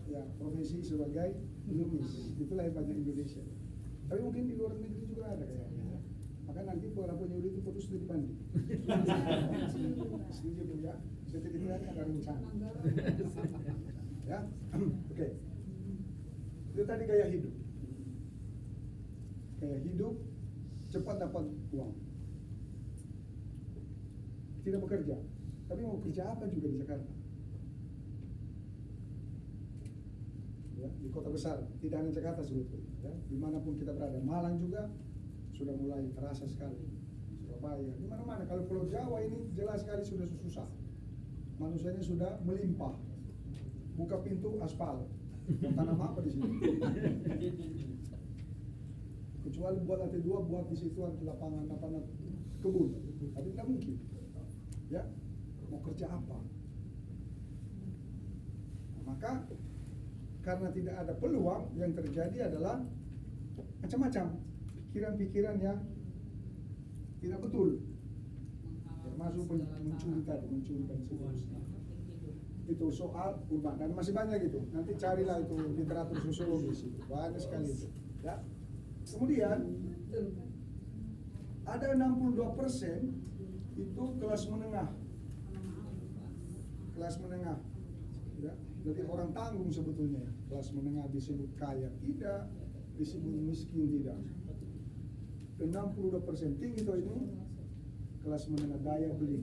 Ya, profesi sebagai ngemis. Itulah hebatnya Indonesia. Tapi mungkin di luar negeri juga ada kayaknya. Maka nanti para penyulit itu putus studi banding. Setuju Bu ya? Setidaknya ada rencana. Ya, oke. Itu tadi gaya hidup. Gaya hidup cepat dapat uang. Tidak bekerja, tapi mau kerja apa juga di Jakarta. Ya, di kota besar, tidak hanya Jakarta sebetulnya. Ya, dimanapun kita berada, Malang juga sudah mulai terasa sekali. Surabaya, di mana-mana. Kalau Pulau Jawa ini jelas sekali sudah susah. Manusianya sudah melimpah. Buka pintu aspal, mau tanam apa di sini? Kecuali buat lantai 2, buat di situ lapangan kebun, tapi tidak mungkin. Ya, mau kerja apa? maka karena tidak ada peluang, yang terjadi adalah macam-macam pikiran-pikiran yang tidak betul, termasuk mencuri dan seterusnya. Itu soal urban, dan masih banyak gitu. Nanti carilah itu literatur sosiologis itu, banyak sekali itu. Ya. Kemudian ada 62% itu kelas menengah. Kelas menengah. Ya. Jadi orang tanggung sebetulnya. Kelas menengah disebut kaya tidak, disebut miskin tidak. 62% tinggi itu kelas menengah, daya beli.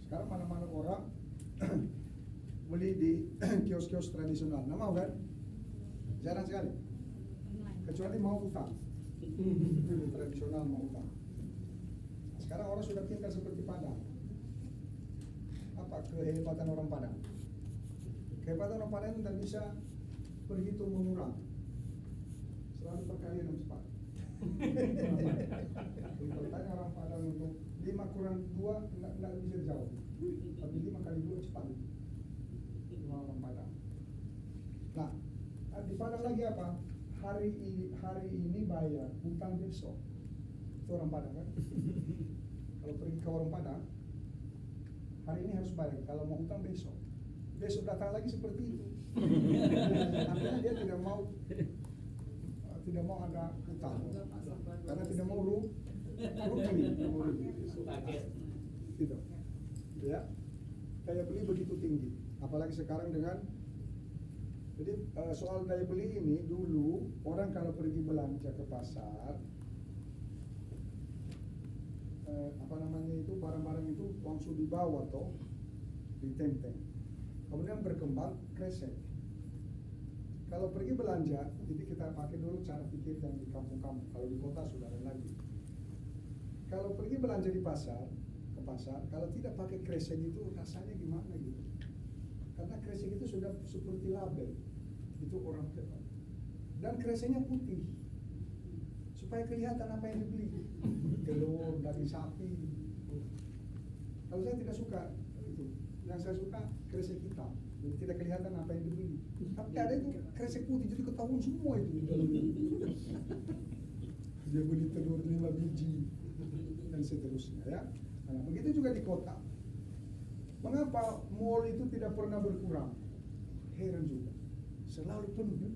Sekarang mana-mana orang beli di kios-kios tradisional, nggak mau kan? Jarang sekali. Kecuali mau utang. Itu tradisional mau utang. Sekarang orang sudah pintar seperti Padang. Apa kehebatan orang Padang? Kehebatan orang Padang tidak bisa berhitung mengulang. Selalu perkalian yang cepat. Kalau tanya orang Padang untuk 5 kurang 2 nggak bisa dijawab. Tapi 5 kali 2 cepat. Itu orang Padang. Nah, di Padang lagi apa? Hari ini bayar, utang besok. Itu orang Padang kan? Kalau pergi ke orang Padang, hari ini harus bayar. Kalau mau utang besok, besok datang lagi seperti itu. Artinya dia tidak mau ada utang, karena tidak mau rugi. Gitu. Ya, daya beli begitu tinggi, apalagi sekarang dengan. Jadi soal daya beli ini, dulu orang kalau pergi belanja ke pasar, barang-barang itu langsung dibawa toh, ditenteng. Kemudian berkembang kresek. Kalau pergi belanja, jadi kita pakai dulu cara pikir yang di kampung-kampung. Kalau di kota sudah ada lagi. Kalau pergi belanja di pasar, ke pasar, kalau tidak pakai kresek itu rasanya gimana gitu? Karena kresek itu sudah seperti label, itu orang tepat. Dan kreseknya putih, supaya kelihatan apa yang dibeli. Telur, daging sapi. Kalau saya tidak suka itu, yang saya suka kresek hitam, jadi tidak kelihatan apa yang dibeli. Tapi ada itu kresek putih, jadi ketahuan semua itu di dalamnya. Dia beli telur 5 biji dan seterusnya ya. Nah, begitu juga di kota. Mengapa mall itu tidak pernah berkurang? Heran juga, selalu penuh.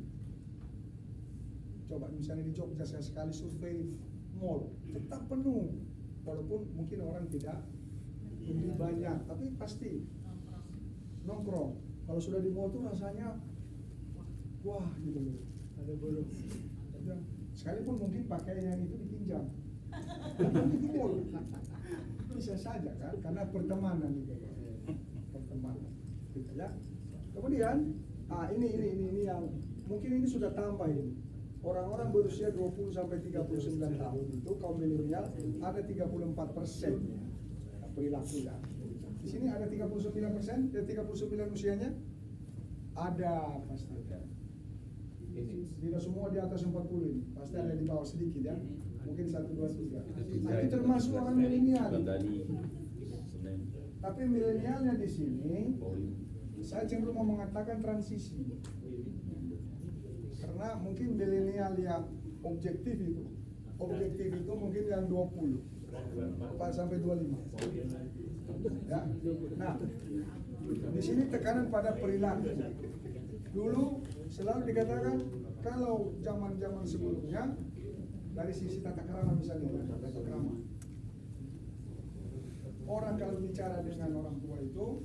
Coba misalnya di Jogja, saya sekali survei mall, tetap penuh. Walaupun mungkin orang tidak beli banyak, tapi pasti nongkrong. Kalau sudah di mall tuh rasanya wah gitu loh, ada bolong. Sekalipun mungkin pakaian yang itu dipinjam, di mall bisa saja kan, karena pertemanan gitu, pertemanan gitu ya. Kemudian ini yang mungkin ini sudah tambah ini. Orang-orang berusia 20 sampai 39 tahun itu kaum milenial ada 34% perilakunya. Di sini ada 39%, dan 39 usianya ada pasti. Tidak semua di atas 40 ini, pasti ada di bawah sedikit ya. Mungkin 1, 2, 3. Nah, itu termasuk orang milenial. Tapi milenialnya di sini, saya cenderung mau mengatakan transisi. Karena mungkin milenial yang objektif itu mungkin yang 20 sampai 25 ya. Nah, di sini tekanan pada perilaku. Dulu selalu dikatakan kalau zaman-zaman sebelumnya dari sisi tata krama misalnya, tata krama, orang kalau bicara dengan orang tua itu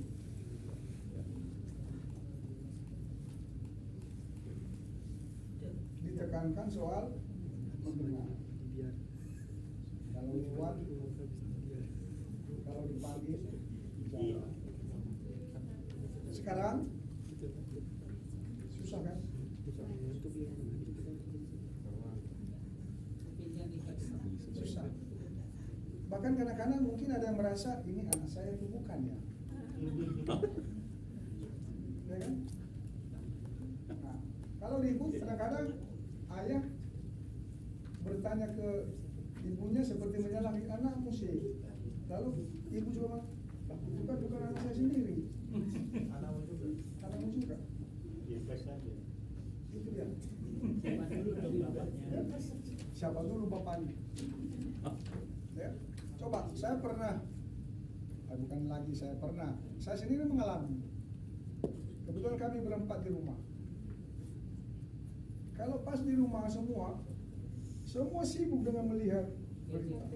ditekankan soal mendengar. Kalau lewat, kalau dipanggil, bicara. Sekarang susah kan? Susah. Bahkan kadang-kadang mungkin ada yang merasa ini anak saya itu bukan ya. Ya kan? Nah, kalau ribut kadang-kadang ayah bertanya ke ibunya seperti menyalahi anakmu sih. Lalu ibu juga itu kan bukan anak saya sendiri. Anakmu juga. Invest aja. Itu dia. Siapa dulu dong bapaknya? Siapa dulu bapaknya? Ya, coba saya pernah, bukan lagi saya pernah, saya sendiri mengalami. Kebetulan kami berempat di rumah. Kalau pas di rumah semua sibuk dengan melihat berita.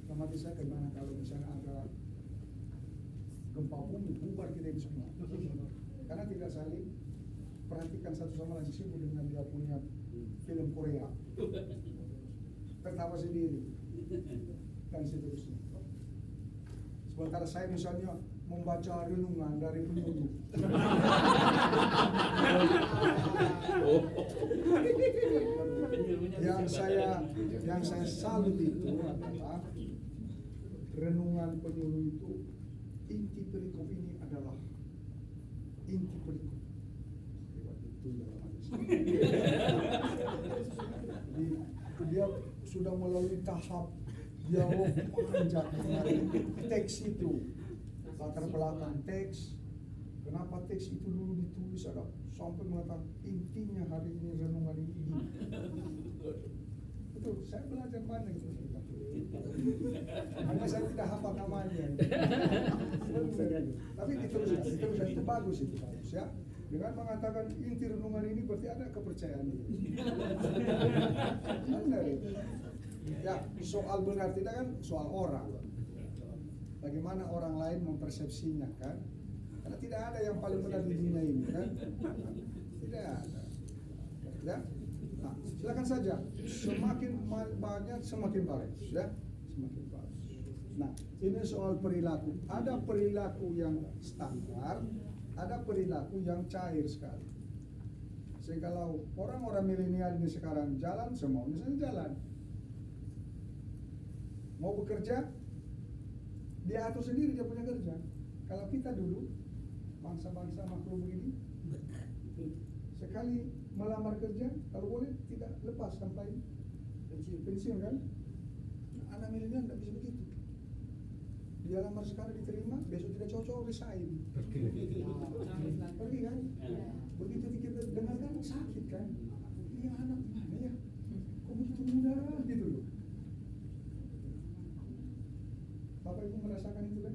Sama hati saya gimana kalau misalnya ada gempa bumi, bubar kita ini semua. Karena tidak saling perhatikan satu sama lain, sibuk dengan dia punya film Korea, tertawa sendiri dan seterusnya. Sementara saya misalnya membaca renungan dari penyuluh. yang saya salut itu adalah renungan penyuluh itu, inti perikop ini adalah inti perikop. Itu dalam hadis. Jadi dia sudah melalui tahap dialog panjang mengenai teks itu, latar belakang teks, kenapa teks itu dulu ditulis, ada sampai mengatakan intinya hari ini renungan ini. Betul, saya belajar banyak itu. Hanya saya tidak hafal namanya. Tapi diteruskan itu bagus ya. Dengan mengatakan inti renungan ini berarti ada kepercayaan itu. Benar itu. Ya, soal benar tidak kan soal orang. Bagaimana orang lain mempersepsinya kan? Karena tidak ada yang paling benar di dunia ini kan? Tidak ada. Ya. Nah, silakan saja. Semakin banyak semakin baik, ya. Semakin baik. Nah, ini soal perilaku. Ada perilaku yang standar, ada perilaku yang cair sekali. Sehingga kalau orang-orang milenial ini sekarang jalan, semaunya saja jalan. Mau bekerja, dia atur sendiri dia punya kerja. Kalau kita dulu, bangsa-bangsa makhluk begini, sekali melamar kerja, kalau boleh tidak lepas sampai pensiun kan? Nah, anak milenial tidak bisa begitu. Dia lamar sekarang diterima, besok tidak cocok, resign. Pergi kan? Begitu kita dengarkan sakit kan? Ini anak gimana ya? Kok begitu muda gitu loh? Bapak Ibu merasakan itu kan?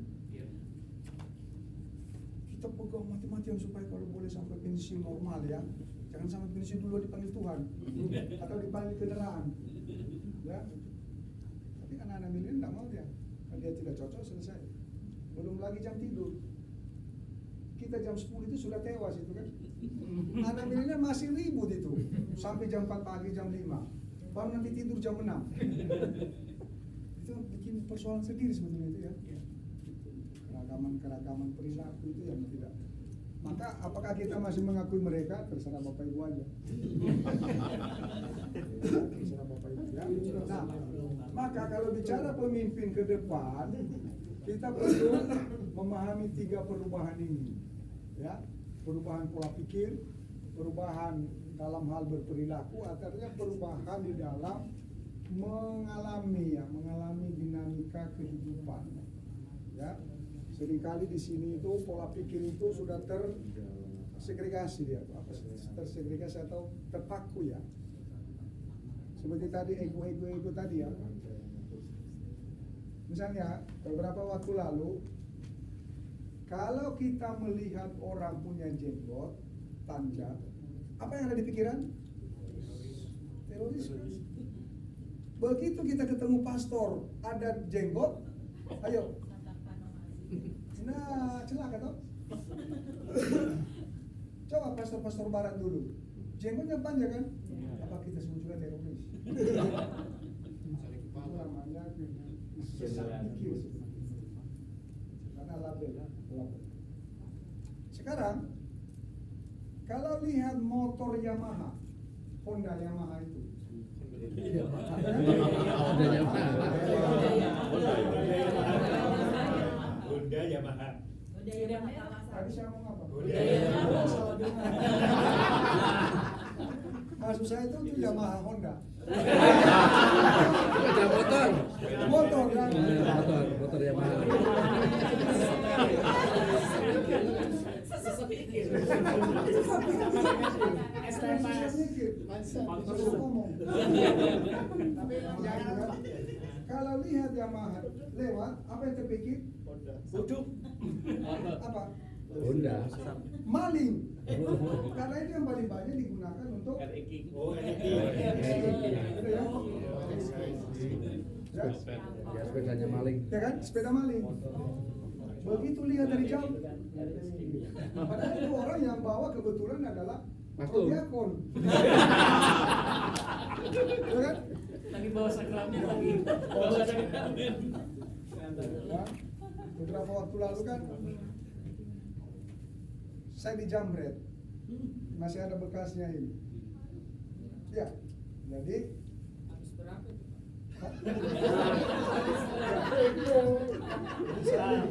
Kita pegang mati-matian supaya kalau boleh sampai pensiun normal ya. Jangan sampai pensiun dulu dipanggil Tuhan atau dipanggil kendaraan. Ya. Tapi anak-anak milenial tidak mau dia. Kalau dia tidak cocok selesai. Belum lagi jam tidur. Kita jam 10 itu sudah tewas itu kan. Anak milenial masih ribut itu sampai jam 4 pagi, jam 5. Baru nanti tidur jam 6. Itu bikin persoalan sendiri sebetulnya itu ya. Keragaman perilaku itu yang tidak. Maka apakah kita masih mengakui mereka? Terserah Bapak Ibu aja. Terserah Bapak Ibu ya. Nah, maka kalau bicara pemimpin ke depan, kita perlu memahami 3 perubahan ini. Ya, perubahan pola pikir, perubahan dalam hal berperilaku, artinya perubahan di dalam mengalami dinamika kehidupan. Ya. Seringkali di sini itu pola pikir itu sudah tersegregasi dia, tersegregasi atau terpaku ya. Seperti tadi ego tadi ya. Misalnya beberapa waktu lalu, kalau kita melihat orang punya jenggot panjang, apa yang ada di pikiran? Terorisme. Begitu kita ketemu pastor ada jenggot, ayo. Nah, celaka toh. Coba pastor-pastor barat dulu, jenggotnya panjang kan? Apa kita sebut juga teroris? Namanya sesat pikir. Karena label. Sekarang, kalau lihat motor Yamaha, Honda Yamaha itu. Honda Yamaha. Tadi saya mau apa? Honda Yamaha. Maksud saya itu Yamaha Honda. Motor. Motor kan? Motor Yamaha. Terus ngomong. Tapi jangan apa. Kalau lihat Yamaha lewat, apa yang terpikir? Duduk. Apa? Honda. Maling. Karena itu yang paling banyak digunakan untuk RX. Oh, ini. Gitu ya. Ya, Ya sepedanya maling. ya kan? Sepeda maling. Begitu lihat dari jauh. Padahal itu orang yang bawa kebetulan adalah Pastor. diakon. Ya kan? Lagi bawa sakramen lagi. Bawa sakramen. Ya, beberapa waktu lalu kan saya dijamret, masih ada bekasnya ini. Ya, jadi Habis berapa tuh, Pak? saya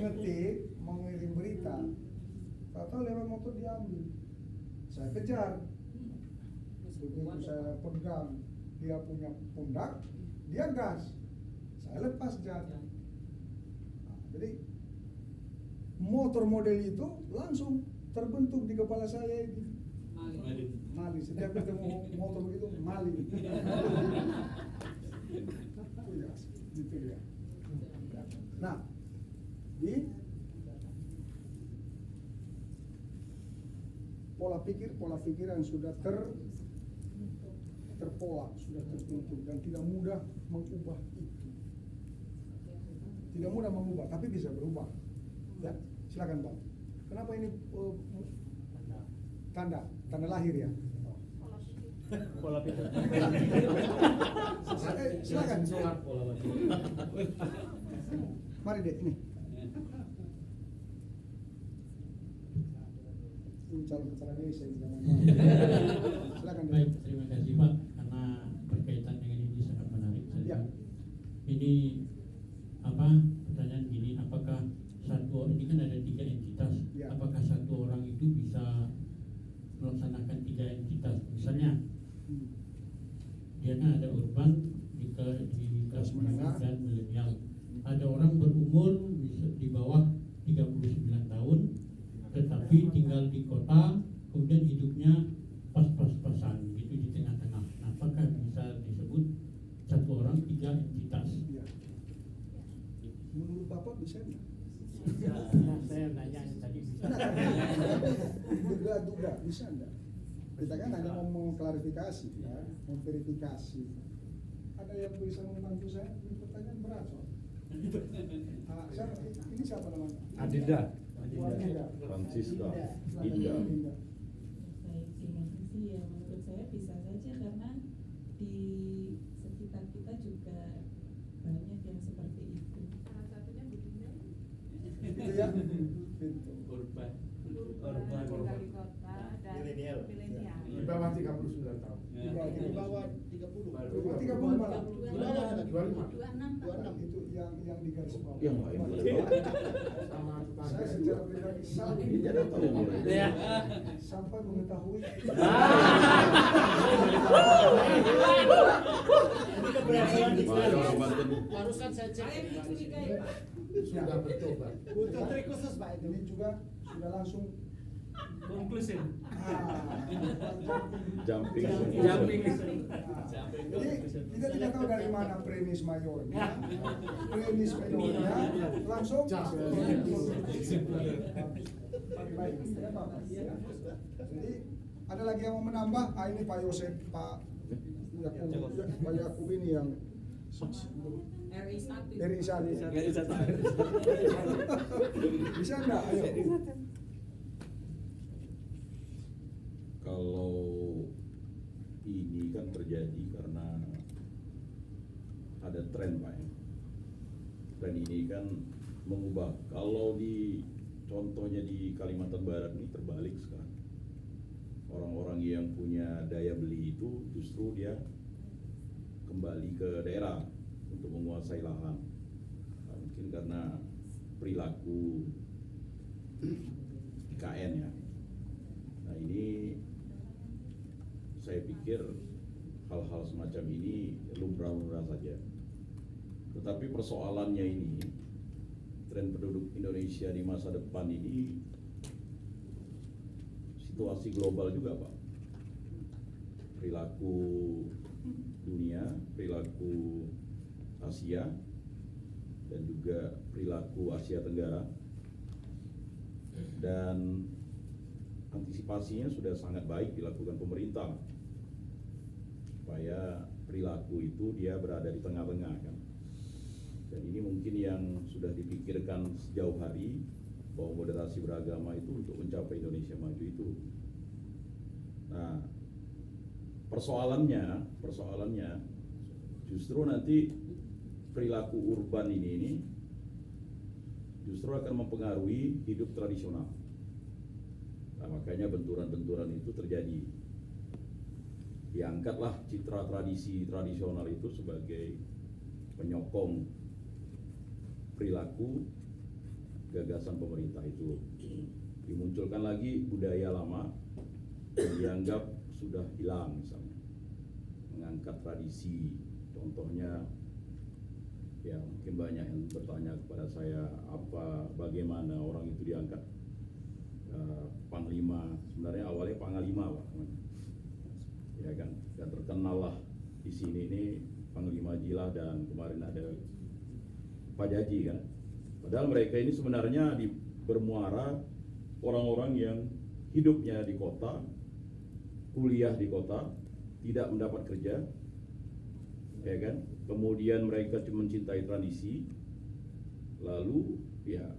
ngetik mau ngirim berita, tahu lewat motor diambil, saya kejar, begitu saya pegang dia punya pundak, dia gas, saya lepas gas. Nah, jadi motor model itu langsung terbentuk di kepala saya ini. Maling. Setiap ketemu motor begitu maling. Oh ya, gitu ya. Nah, di pola pikir yang sudah terpola, sudah terbentuk dan tidak mudah mengubah itu. Tidak mudah mengubah, tapi bisa berubah. Ya, silakan Bang. Kenapa ini tanda lahir ya? Pola pikir. Silakan. Mari deh ini. Ini calon kepala desa ini namanya. Silakan deh. Baik, terima kasih Pak, karena berkaitan dengan ini sangat menarik. Ya. Ini apa pertanyaan gini, apakah satu ini kan ada 3 entitas, Ya. apakah satu orang itu bisa melaksanakan 3 entitas? Misalnya dia kan ada urban di kelas menengah dan milenial. Ada orang berumur di bawah 39 tahun, tetapi tinggal di kota, kemudian hidupnya pas-pas-pasan gitu di tengah-tengah. Nah, apakah bisa disebut satu orang 3 entitas? Ya. Menurut Bapak bisa nggak? Saya nanya tadi bisa. Duga bisa nggak? Kita kan hanya mau mengklarifikasi, ya, memverifikasi. Ada yang bisa membantu saya? Ini pertanyaan berat soal. Ini siapa namanya? Adinda. Adinda. Francisca. Silakan, Adinda. Adinda. Baik, terima kasih ya. Menurut saya bisa saja karena di sekitar kita juga banyak yang seperti itu. Salah satunya Budina. Gitu ya. Gitu. Urban. Urban, tinggal di kota dan Milenial. milenial. Di bawah 39 tahun. Di bawah 30. 30 malah. 25. 26. Itu yang di garis bawah. Yang lain. Sama Saya tetangga. secara pribadi Ya. sampai mengetahui Ini keberhasilan di Barusan saya cek. Saya dicurigai, Pak. Sudah betul, Pak. Butuh trik khusus Pak itu. ini juga sudah langsung Konklusif. Jumping. Jumping. Jadi kita tidak tahu dari mana premis mayornya, premis minornya, langsung baik, ya, Pak. Ya. Jadi ada lagi yang mau menambah? Ini Pak Yosef, Pak Yakub ini yang RI 1. bisa enggak? Ayo. Kalau ini kan terjadi karena ada tren Pak ya. Tren ini kan mengubah. Kalau di contohnya di Kalimantan Barat ini terbalik sekarang. Orang-orang yang punya daya beli itu justru dia kembali ke daerah untuk menguasai lahan. Nah, mungkin karena perilaku IKN ya. Nah ini saya pikir hal-hal semacam ini lumrah-lumrah saja. Tetapi persoalannya ini, tren penduduk Indonesia di masa depan ini situasi global juga Pak. perilaku dunia, perilaku Asia, dan juga perilaku Asia Tenggara. Dan antisipasinya sudah sangat baik dilakukan pemerintah supaya perilaku itu dia berada di tengah-tengah kan. Dan ini mungkin yang sudah dipikirkan sejauh hari bahwa moderasi beragama itu untuk mencapai Indonesia maju itu. Nah, persoalannya justru nanti perilaku urban ini justru akan mempengaruhi hidup tradisional. Nah, makanya benturan-benturan itu terjadi. Diangkatlah citra tradisi tradisional itu sebagai penyokong perilaku gagasan pemerintah itu. Dimunculkan lagi budaya lama yang dianggap sudah hilang, misalnya mengangkat tradisi. Contohnya, ya mungkin banyak yang bertanya kepada saya bagaimana orang itu diangkat Panglima. Sebenarnya awalnya Panglima, Pak, ya kan, dan terkenal lah di sini ini Panglima Jila, dan kemarin ada Pak Jaji kan. Padahal mereka ini sebenarnya bermuara orang-orang yang hidupnya di kota, kuliah di kota, tidak mendapat kerja, ya kan. Kemudian mereka cuma mencintai tradisi, lalu ya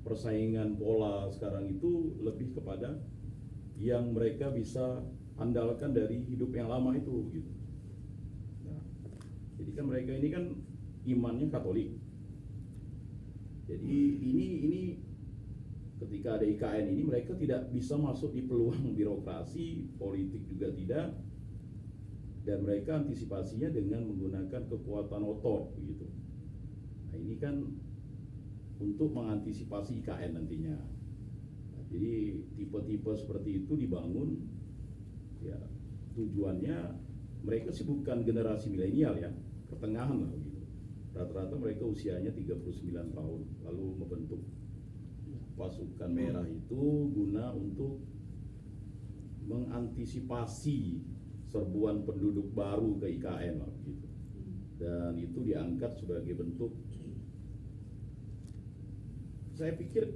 persaingan pola sekarang itu lebih kepada yang mereka bisa andalkan dari hidup yang lama itu, gitu. Nah, jadi kan mereka ini kan imannya Katolik. Jadi ini ketika ada IKN ini mereka tidak bisa masuk di peluang birokrasi, politik juga tidak. Dan mereka antisipasinya dengan menggunakan kekuatan otot begitu. Nah, ini kan untuk mengantisipasi IKN nantinya. Nah, jadi tipe-tipe seperti itu dibangun, ya tujuannya mereka sih bukan generasi milenial ya, pertengahan lah begitu. Rata-rata mereka usianya 39 tahun, lalu membentuk pasukan merah itu guna untuk mengantisipasi serbuan penduduk baru ke IKN lah begitu. Dan itu diangkat sebagai bentuk, saya pikir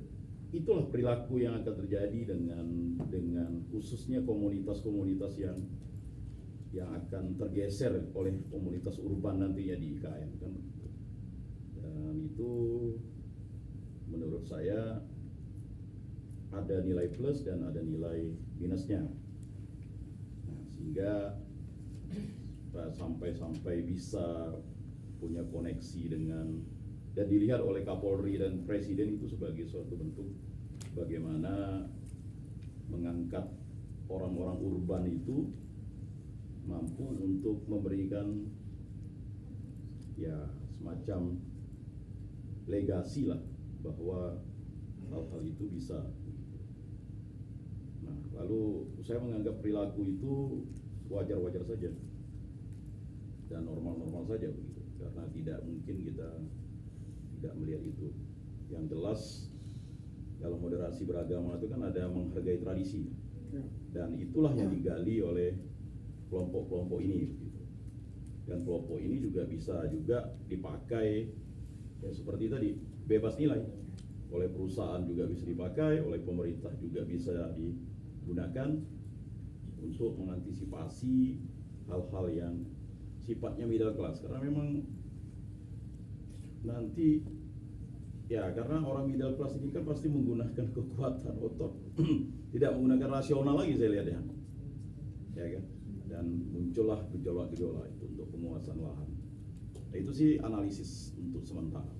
itulah perilaku yang akan terjadi dengan khususnya komunitas-komunitas yang akan tergeser oleh komunitas urban nantinya di IKN kan. Dan itu menurut saya ada nilai plus dan ada nilai minusnya. Nah, sehingga sampai bisa punya koneksi dengan, dan dilihat oleh Kapolri dan Presiden itu sebagai suatu bentuk bagaimana mengangkat orang-orang urban itu mampu untuk memberikan ya semacam legasi lah bahwa hal-hal itu bisa. Nah, lalu saya menganggap perilaku itu wajar-wajar saja dan normal-normal saja begitu, karena tidak mungkin kita tidak melihat itu. Yang jelas dalam moderasi beragama itu kan ada menghargai tradisi, dan itulah yang digali oleh kelompok-kelompok ini begitu. Dan kelompok ini juga bisa juga dipakai ya seperti tadi, bebas nilai. Oleh perusahaan juga bisa dipakai, oleh pemerintah juga bisa digunakan untuk mengantisipasi hal-hal yang sifatnya middle class. Karena memang nanti ya, karena orang middle class ini kan pasti menggunakan kekuatan otot, tidak menggunakan rasional lagi saya lihat ya kan. Dan muncullah gejolak-gejolak itu untuk penguasaan lahan. Nah, itu sih analisis untuk sementara.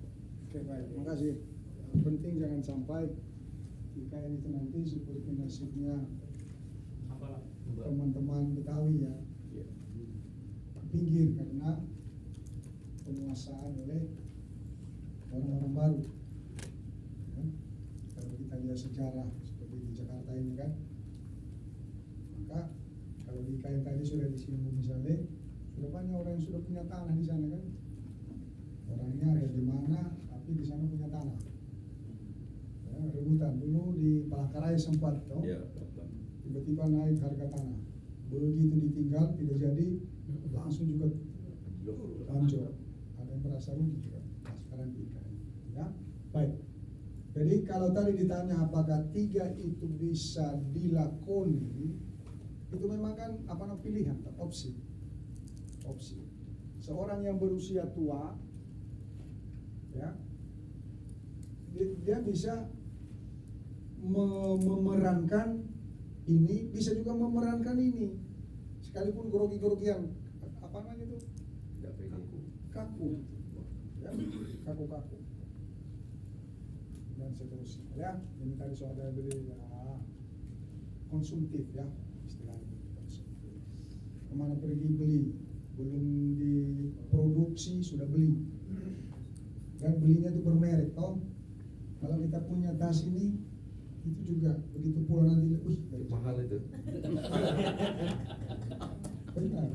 Oke, baik, terima kasih. Yang penting jangan sampai IKN itu nanti seperti nasibnya teman-teman Betawi ya, pinggir karena penguasaan oleh orang-orang baru. Ya. Kalau kita lihat sejarah seperti di Jakarta ini kan, maka kalau di IKN tadi sudah disinggung misalnya, sudah banyak orang yang sudah punya tanah di sana kan. Orangnya ada di mana, tapi di sana punya tanah. Ya, rebutan dulu di Palangkaraya sempat, toh. Ya, Tiba-tiba naik harga tanah. begitu ditinggal tidak jadi langsung juga hancur. Ada yang merasa rugi juga. Nah, sekarang diikat, ya. Baik. Jadi kalau tadi ditanya apakah 3 itu bisa dilakoni, itu memang kan pilihan, opsi. Seorang yang berusia tua, ya, dia bisa memerankan ini, bisa juga memerankan ini, sekalipun grogi-grogian itu kaku, ya, kaku dan seterusnya, ya. Ini tadi soal daya beli, ya, konsumtif, ya, istilahnya konsumtif. Kemana pergi beli, belum diproduksi sudah beli, dan belinya itu bermerek, toh. Kalau kita punya tas ini, itu juga begitu pula nanti, Mahal itu. benar,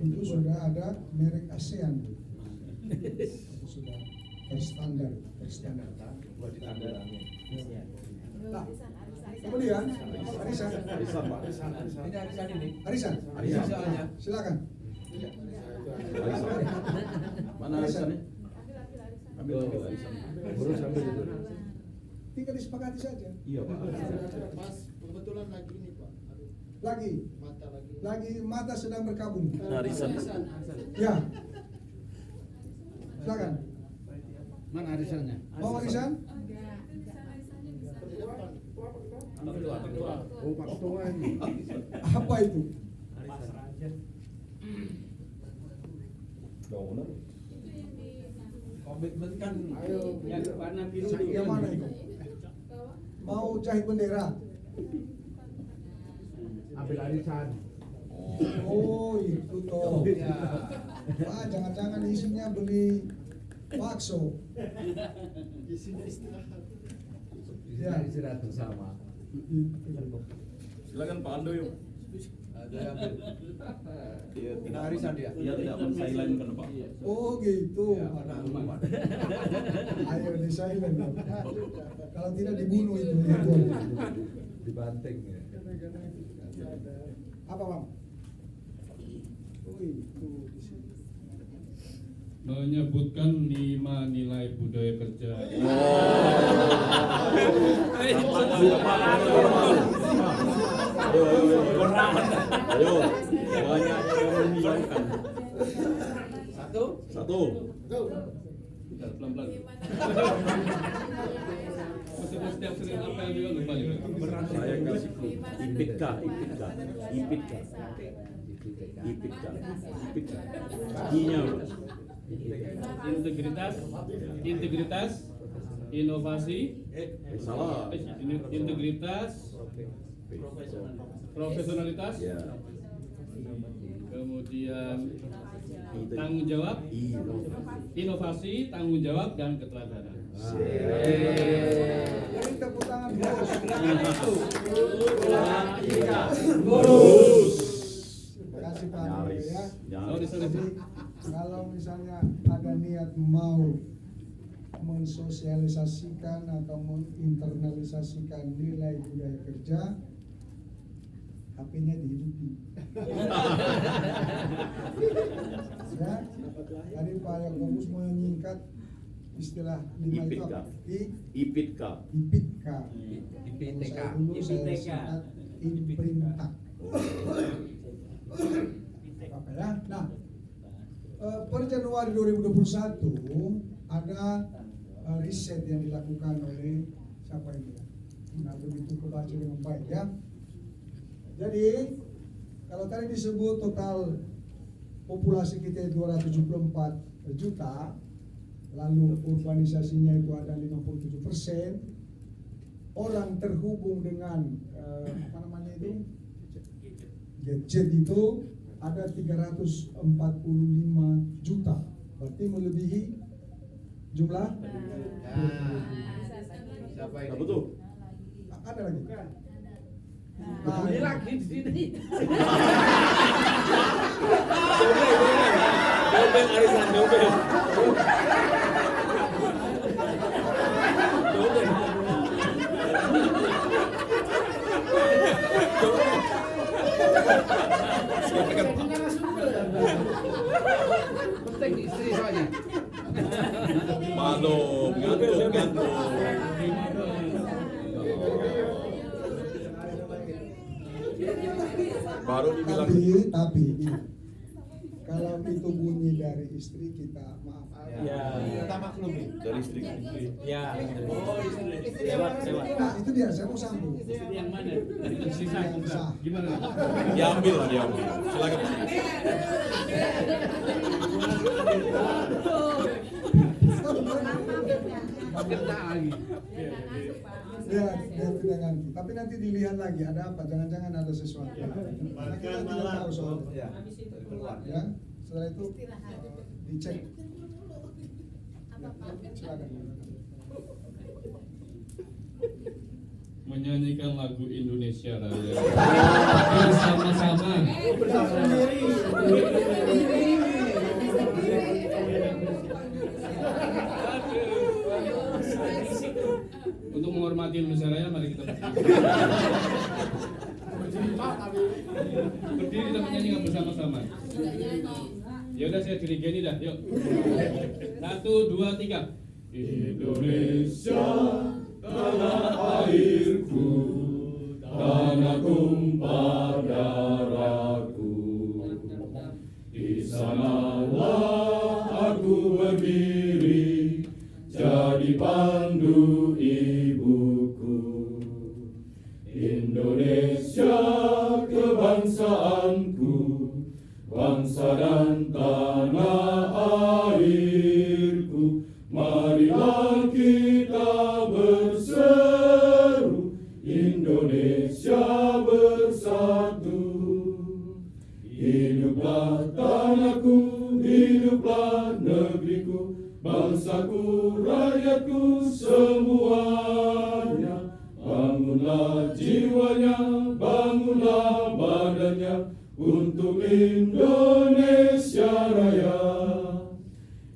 itu sudah ada merek ASEAN, itu sudah terstandar. Nah, kemudian arisan. Silakan. Mana arisannya? Ambil arisan. Urus ambil itu. Tinggal disepakati saja. Iya, Pak. Mas, kebetulan lagi ini Pak. Lagi mata sedang berkabung. Arisan. Ya. Silakan. Mana arisannya? Mau arisan? Oh, Pak Ketua ini. Apa itu? Bangunan. Komitmen kan Ayo, yang warna biru Yang mana itu? Mau jahit bendera? Ambil arisan. Oh, itu toh. Jangan-jangan isinya beli bakso. Ya. Istirahat bersama. Silakan Pak Ando yuk. Ada yang ambil. Dia tidak arisan dia. Dia tidak men-silentkan, Pak. Oh gitu. Ya, karena rumah. Ayo di silent. Kalau tidak dibunuh itu. Dibanting ya. Apa Bang? Oh itu di sini. Menyebutkan 5 nilai budaya kerja. Ayo, banyak yang menghilangkan. Satu. Bentar, pelan-pelan. Setiap sering apel juga lupa juga. Saya kasih clue. Ipitka. I-nya integritas, inovasi, salah. integritas, profesionalitas, Ya. kemudian tanggung jawab, inovasi, tanggung jawab, dan keteladanan. Jadi tepuk tangan bos. Terima kasih Pak Ando, Nyaris. ya. Nyaris. Jadi kalau misalnya ada niat mau mensosialisasikan atau menginternalisasikan nilai budaya kerja, HP-nya dihidupi. Ya, tadi Pak Yakobus menyingkat istilah 5 itu apa? Ipitka. IPITKA. IPTK. Dulu saya singkat Imprintak. Apa ya? Nah, per Januari 2021 ada riset yang dilakukan oleh siapa ini? Nah, begitu kebaca dengan baik ya. Jadi kalau tadi disebut total populasi kita 274 juta, lalu urbanisasinya itu ada 57%, orang terhubung dengan apa namanya itu gadget itu ada 345 juta, berarti melebihi jumlah. Siapa ini? Apa tuh? Ada lagi. Ini lagi di sini. Dobel arisan, dobel. Jadi narasumber. Penting istri soalnya. Malum, ngantuk. Baru dibilang Tapi ini, kalau itu bunyi dari istri kita maaf. Ya. Kita maklumi. dari istri. Ya. Oh, istri. Lewat. Nah, itu dia, saya mau sambung. Istri yang mana? Dari tersisa. Gimana? Diambil lah, diambil. Silakan. Kena lagi. Ya, dia tidak ngerti. Tapi nanti dilihat lagi ada apa? Jangan-jangan ada sesuatu. Karena kita tidak tahu soalnya. Ya, setelah itu dicek. Silakan. Menyanyikan lagu Indonesia Raya bersama-sama. Bersama sendiri. Untuk menghormati Indonesia Raya, mari kita berdiri kita menyanyikan bersama-sama. Ya udah saya dirigeni dah, yuk. 1, 2, 3. Indonesia tanah airku, tanah tumpah darahku. Di sanalah aku berdiri, jadi pandu ibuku. Indonesia kebangsaanku, bangsa dan tanah airku. Marilah kita berseru, Indonesia bersatu. Hiduplah tanahku, hiduplah negeriku, bangsaku, rakyatku semuanya. Bangunlah jiwanya, bangunlah badannya, untuk Indonesia Raya.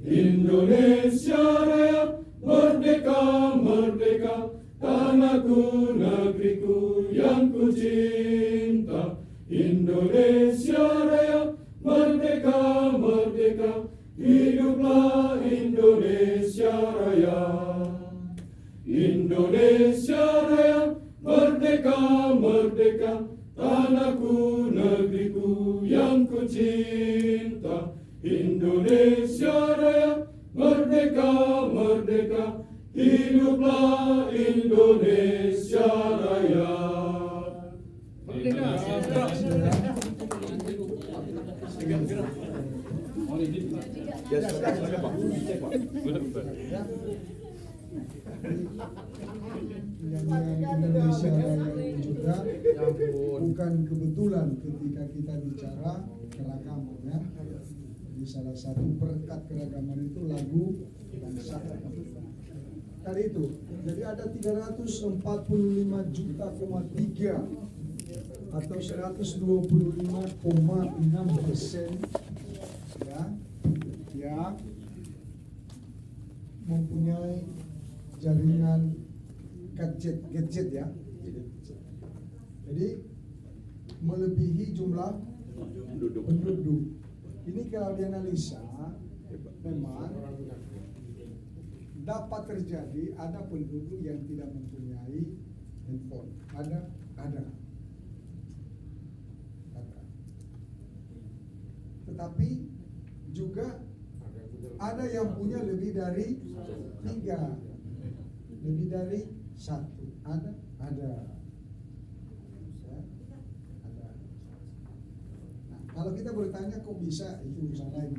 Indonesia Raya, merdeka, merdeka, tanahku, negeriku yang ku cinta. Indonesia Raya, merdeka, merdeka, hiduplah Indonesia Raya. Indonesia Raya, merdeka, merdeka, tanahku, negeriku yang ku cinta. Indonesia Raya, merdeka, merdeka, hiduplah Indonesia Raya. Ya, silakan Pak. Nyanyian Indonesia Raya ini juga bukan kebetulan ketika kita bicara keragaman ya. Jadi salah satu berkat keragaman itu lagu bangsa. Tadi itu, jadi ada 345 juta, 3 atau 125,6% ya yang mempunyai jaringan gadget ya. Jadi melebihi jumlah penduduk. Ini kalau dianalisa memang dapat terjadi ada penduduk yang tidak mempunyai handphone. Ada. Tetapi juga ada yang punya lebih dari 3, lebih dari 1. Ada. Nah, kalau kita bertanya kok bisa, itu urusan lain.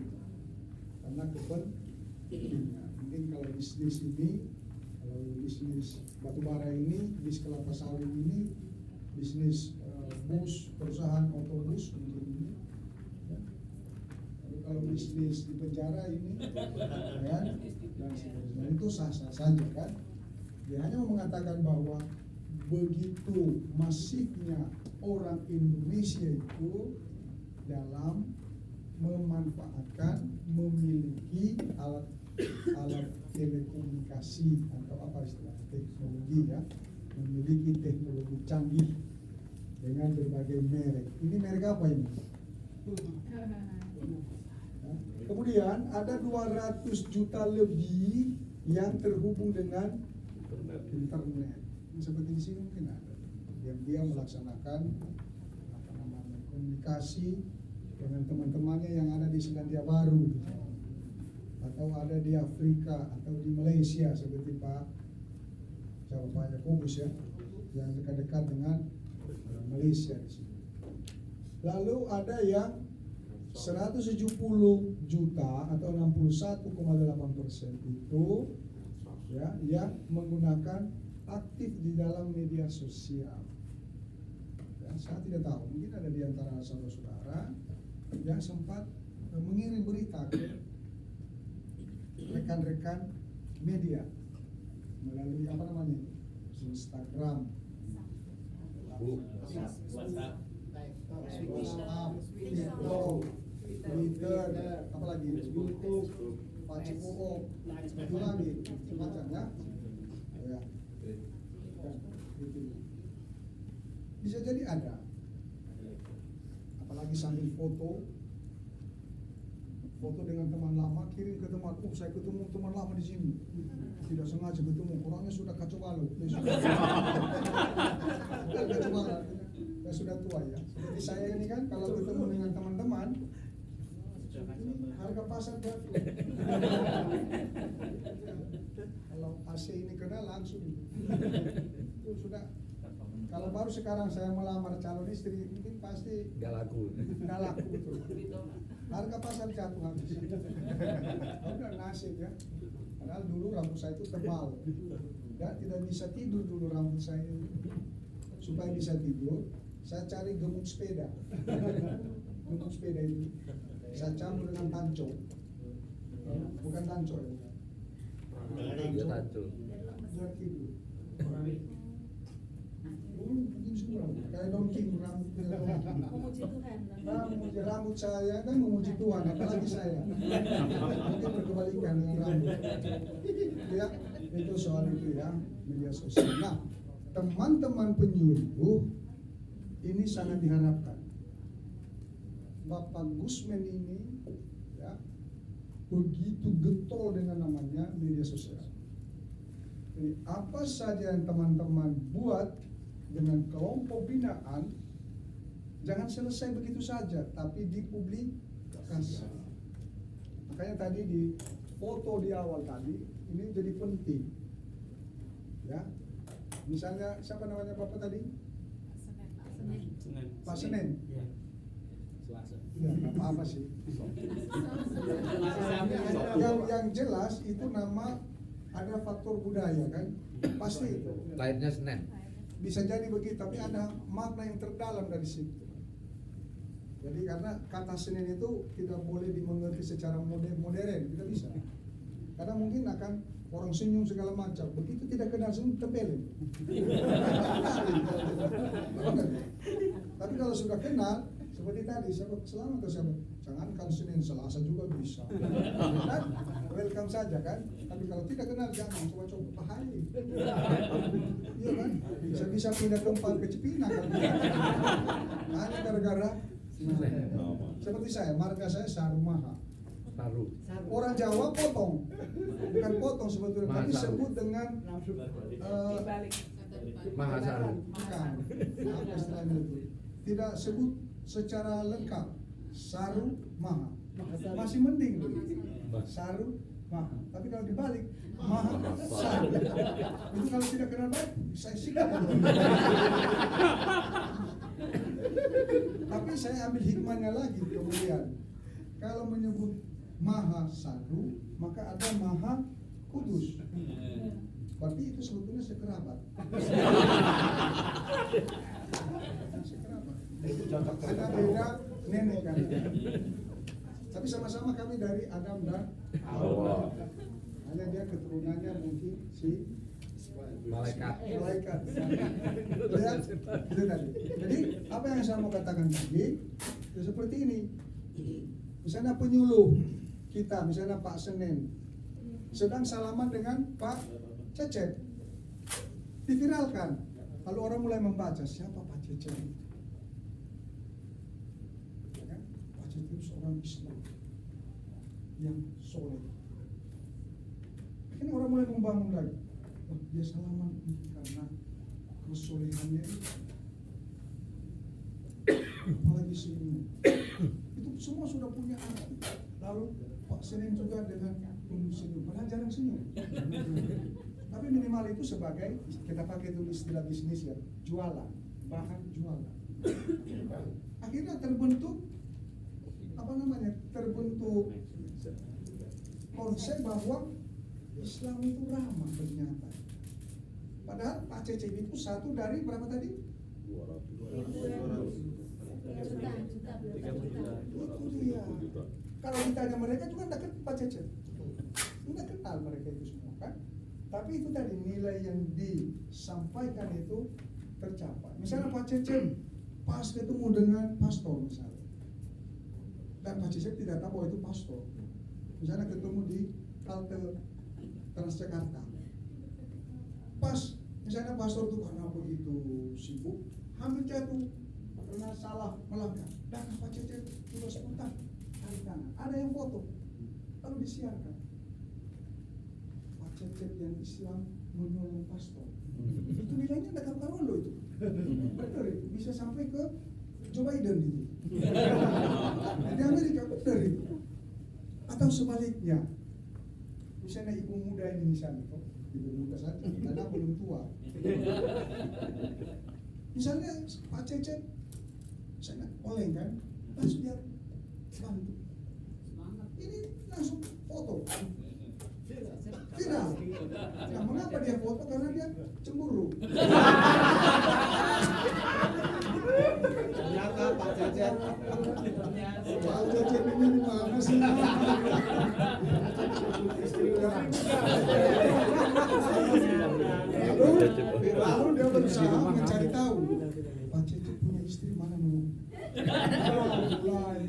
Karena kepentingan. Mungkin kalau bisnis ini, kalau bisnis batubara ini, bisnis kelapa sawit ini, bisnis bus, perusahaan otobus mungkin ini. Kalau bisnis di penjara ini, ya, dan seterusnya itu sah-sah saja kan. Dia hanya mengatakan bahwa begitu masifnya orang Indonesia itu dalam memanfaatkan, memiliki alat telekomunikasi atau apa istilah teknologi ya, memiliki teknologi canggih dengan berbagai merek. Ini merek apa ini? Kemudian ada 200 juta lebih yang terhubung dengan internet. Seperti di sini mungkin ada. Dia melaksanakan komunikasi dengan teman-temannya yang ada di Selandia Baru, atau ada di Afrika atau di Malaysia seperti Pak Yakobus ya, yang dekat-dekat dengan Malaysia di sini. Lalu ada yang 170 juta atau 61,8% itu ya yang menggunakan aktif di dalam media sosial. Ya, saya tidak tahu, mungkin ada di antara saudara-saudara yang sempat mengirim berita ke rekan-rekan media melalui apa namanya, Instagram, WhatsApp, TikTok, Twitter, apalagi YouTube, Facebook, itu lagi semacamnya. Ya. Gitu. Bisa jadi ada, apalagi sambil foto dengan teman lama, kirim ke teman, saya ketemu teman lama di sini, tidak sengaja ketemu, orangnya sudah kacau balau, kacau balau, ya sudah tua ya. Seperti saya ini kan, kalau ketemu dengan teman-teman, ini harga pasar jatuh. Kalau AC ini kena langsung, itu sudah. Kalau baru sekarang saya melamar calon istri, mungkin pasti nggak laku betul. Harga pasar jatuh habis. Udah nasib ya. Padahal dulu rambut saya itu tebal, ya tidak bisa tidur dulu rambut saya. Supaya bisa tidur, saya cari gemuk sepeda. Gemuk sepeda itu saya campur dengan tanco, bukan tanco ya. Tanco. Biar tidur. Mungkin suram, kayak Don King rambut Memuji Tuhan. rambut saya kan memuji Tuhan, apalagi saya. Mungkin berkebalikan dengan rambut. Ya, itu soal itu ya, media sosial. Nah, teman-teman penyuluh ini sangat diharapkan. Bapak Gusman ini ya begitu getol dengan namanya media sosial. Jadi apa saja yang teman-teman buat dengan kelompok binaan, jangan selesai begitu saja, tapi dipublikasi. Makanya tadi di foto di awal tadi, ini jadi penting. Ya, misalnya siapa namanya Bapak tadi? Pak Senen. Ya. Selasa. Ya, apa sih? Yang jelas itu nama, ada faktor budaya kan? Pasti itu. Lahirnya Senin. Bisa jadi begitu, tapi ada makna yang terdalam dari situ. Jadi karena kata Senin itu tidak boleh dimengerti secara modern, tidak bisa. Karena mungkin akan orang senyum segala macam, begitu tidak kenal senyum tempelin. Tapi kalau sudah kenal, seperti tadi, selamat atau siapa? Jangankan Senin, Selasa juga bisa. Dan welcome saja kan. Tapi kalau tidak kenal, jangan coba-coba, bahaya. Iya kan? Bisa pindah tempat ke Cipinang kan. Hanya gara-gara seperti saya, marga saya Sarumaha. Saru. Orang Jawa potong, bukan potong sebetulnya, tapi Mahasaru. sebut dengan Mahasaru. bukan. Apa istilahnya itu? Tidak sebut secara lengkap. Saru Maha. Masih mending tuh. Saru Maha. Tapi kalau dibalik Maha Saru. Itu kalau tidak kenal baik, saya sikat. Tapi saya ambil hikmahnya lagi kemudian. Kalau menyebut Maha Saru, maka ada Maha Kudus. Berarti itu sebetulnya sekerabat. Sekerabat. Ada beda nenek kan. Tapi sama-sama kami dari Adam dan Hawa. Hanya dia keturunannya mungkin si Malaikat. Lihat, itu tadi. Jadi apa yang saya mau katakan tadi, itu seperti ini. Misalnya penyuluh kita, misalnya Pak Senen, sedang salaman dengan Pak Cecep, diviralkan. Lalu orang mulai membaca, siapa Pak Cecep? orang Islam yang soleh. Akhirnya orang mulai membangun lagi. Oh, dia salaman ini karena kesolehannya itu. Apalagi senyum. Itu semua sudah punya arti. Lalu Pak Senin juga dengan penuh senyum. Padahal jarang senyum. Tapi minimal itu sebagai, kita pakai itu istilah bisnis ya, jualan, bahan jualan. Akhirnya terbentuk terbentuk konsep bahwa Islam itu ramah ternyata. Padahal Pak Cecep itu satu dari berapa tadi? 200. Itu dia. Kalau ditanya mereka juga tidak kenal Pak Cecep, tidak kenal mereka itu semua kan. Tapi itu tadi nilai yang disampaikan itu tercapai. Misalnya Pak Cecep pas ketemu dengan pastor misalnya, dan Pak Cecep tidak tahu bahwa itu pastor. Misalnya ketemu di halte Transjakarta, pas misalnya pastor itu karena begitu sibuk, hampir jatuh karena salah melangkah, dan Pak Cecep sudah spontan tarik tangan. Ada yang foto, lalu disiarkan. Pak Cecep yang Islam menolong pastor. Itu nilainya ada karuan loh itu. Benar itu, bisa sampai ke Joe Biden itu. Di Amerika benar itu. Atau sebaliknya, misalnya ibu muda ini misalnya, ibu muda saja, karena belum tua. Misalnya Pak Cecep, misalnya oleng kan, langsung dia bantu. Ini langsung foto. Viral. Nah, mengapa dia foto? Karena dia cemburu. Ternyata Pak Cecep. Pak Cecep ini gimana sih? Lalu dia berusaha mencari tahu Pak Cecep punya istri mana mau. Mulai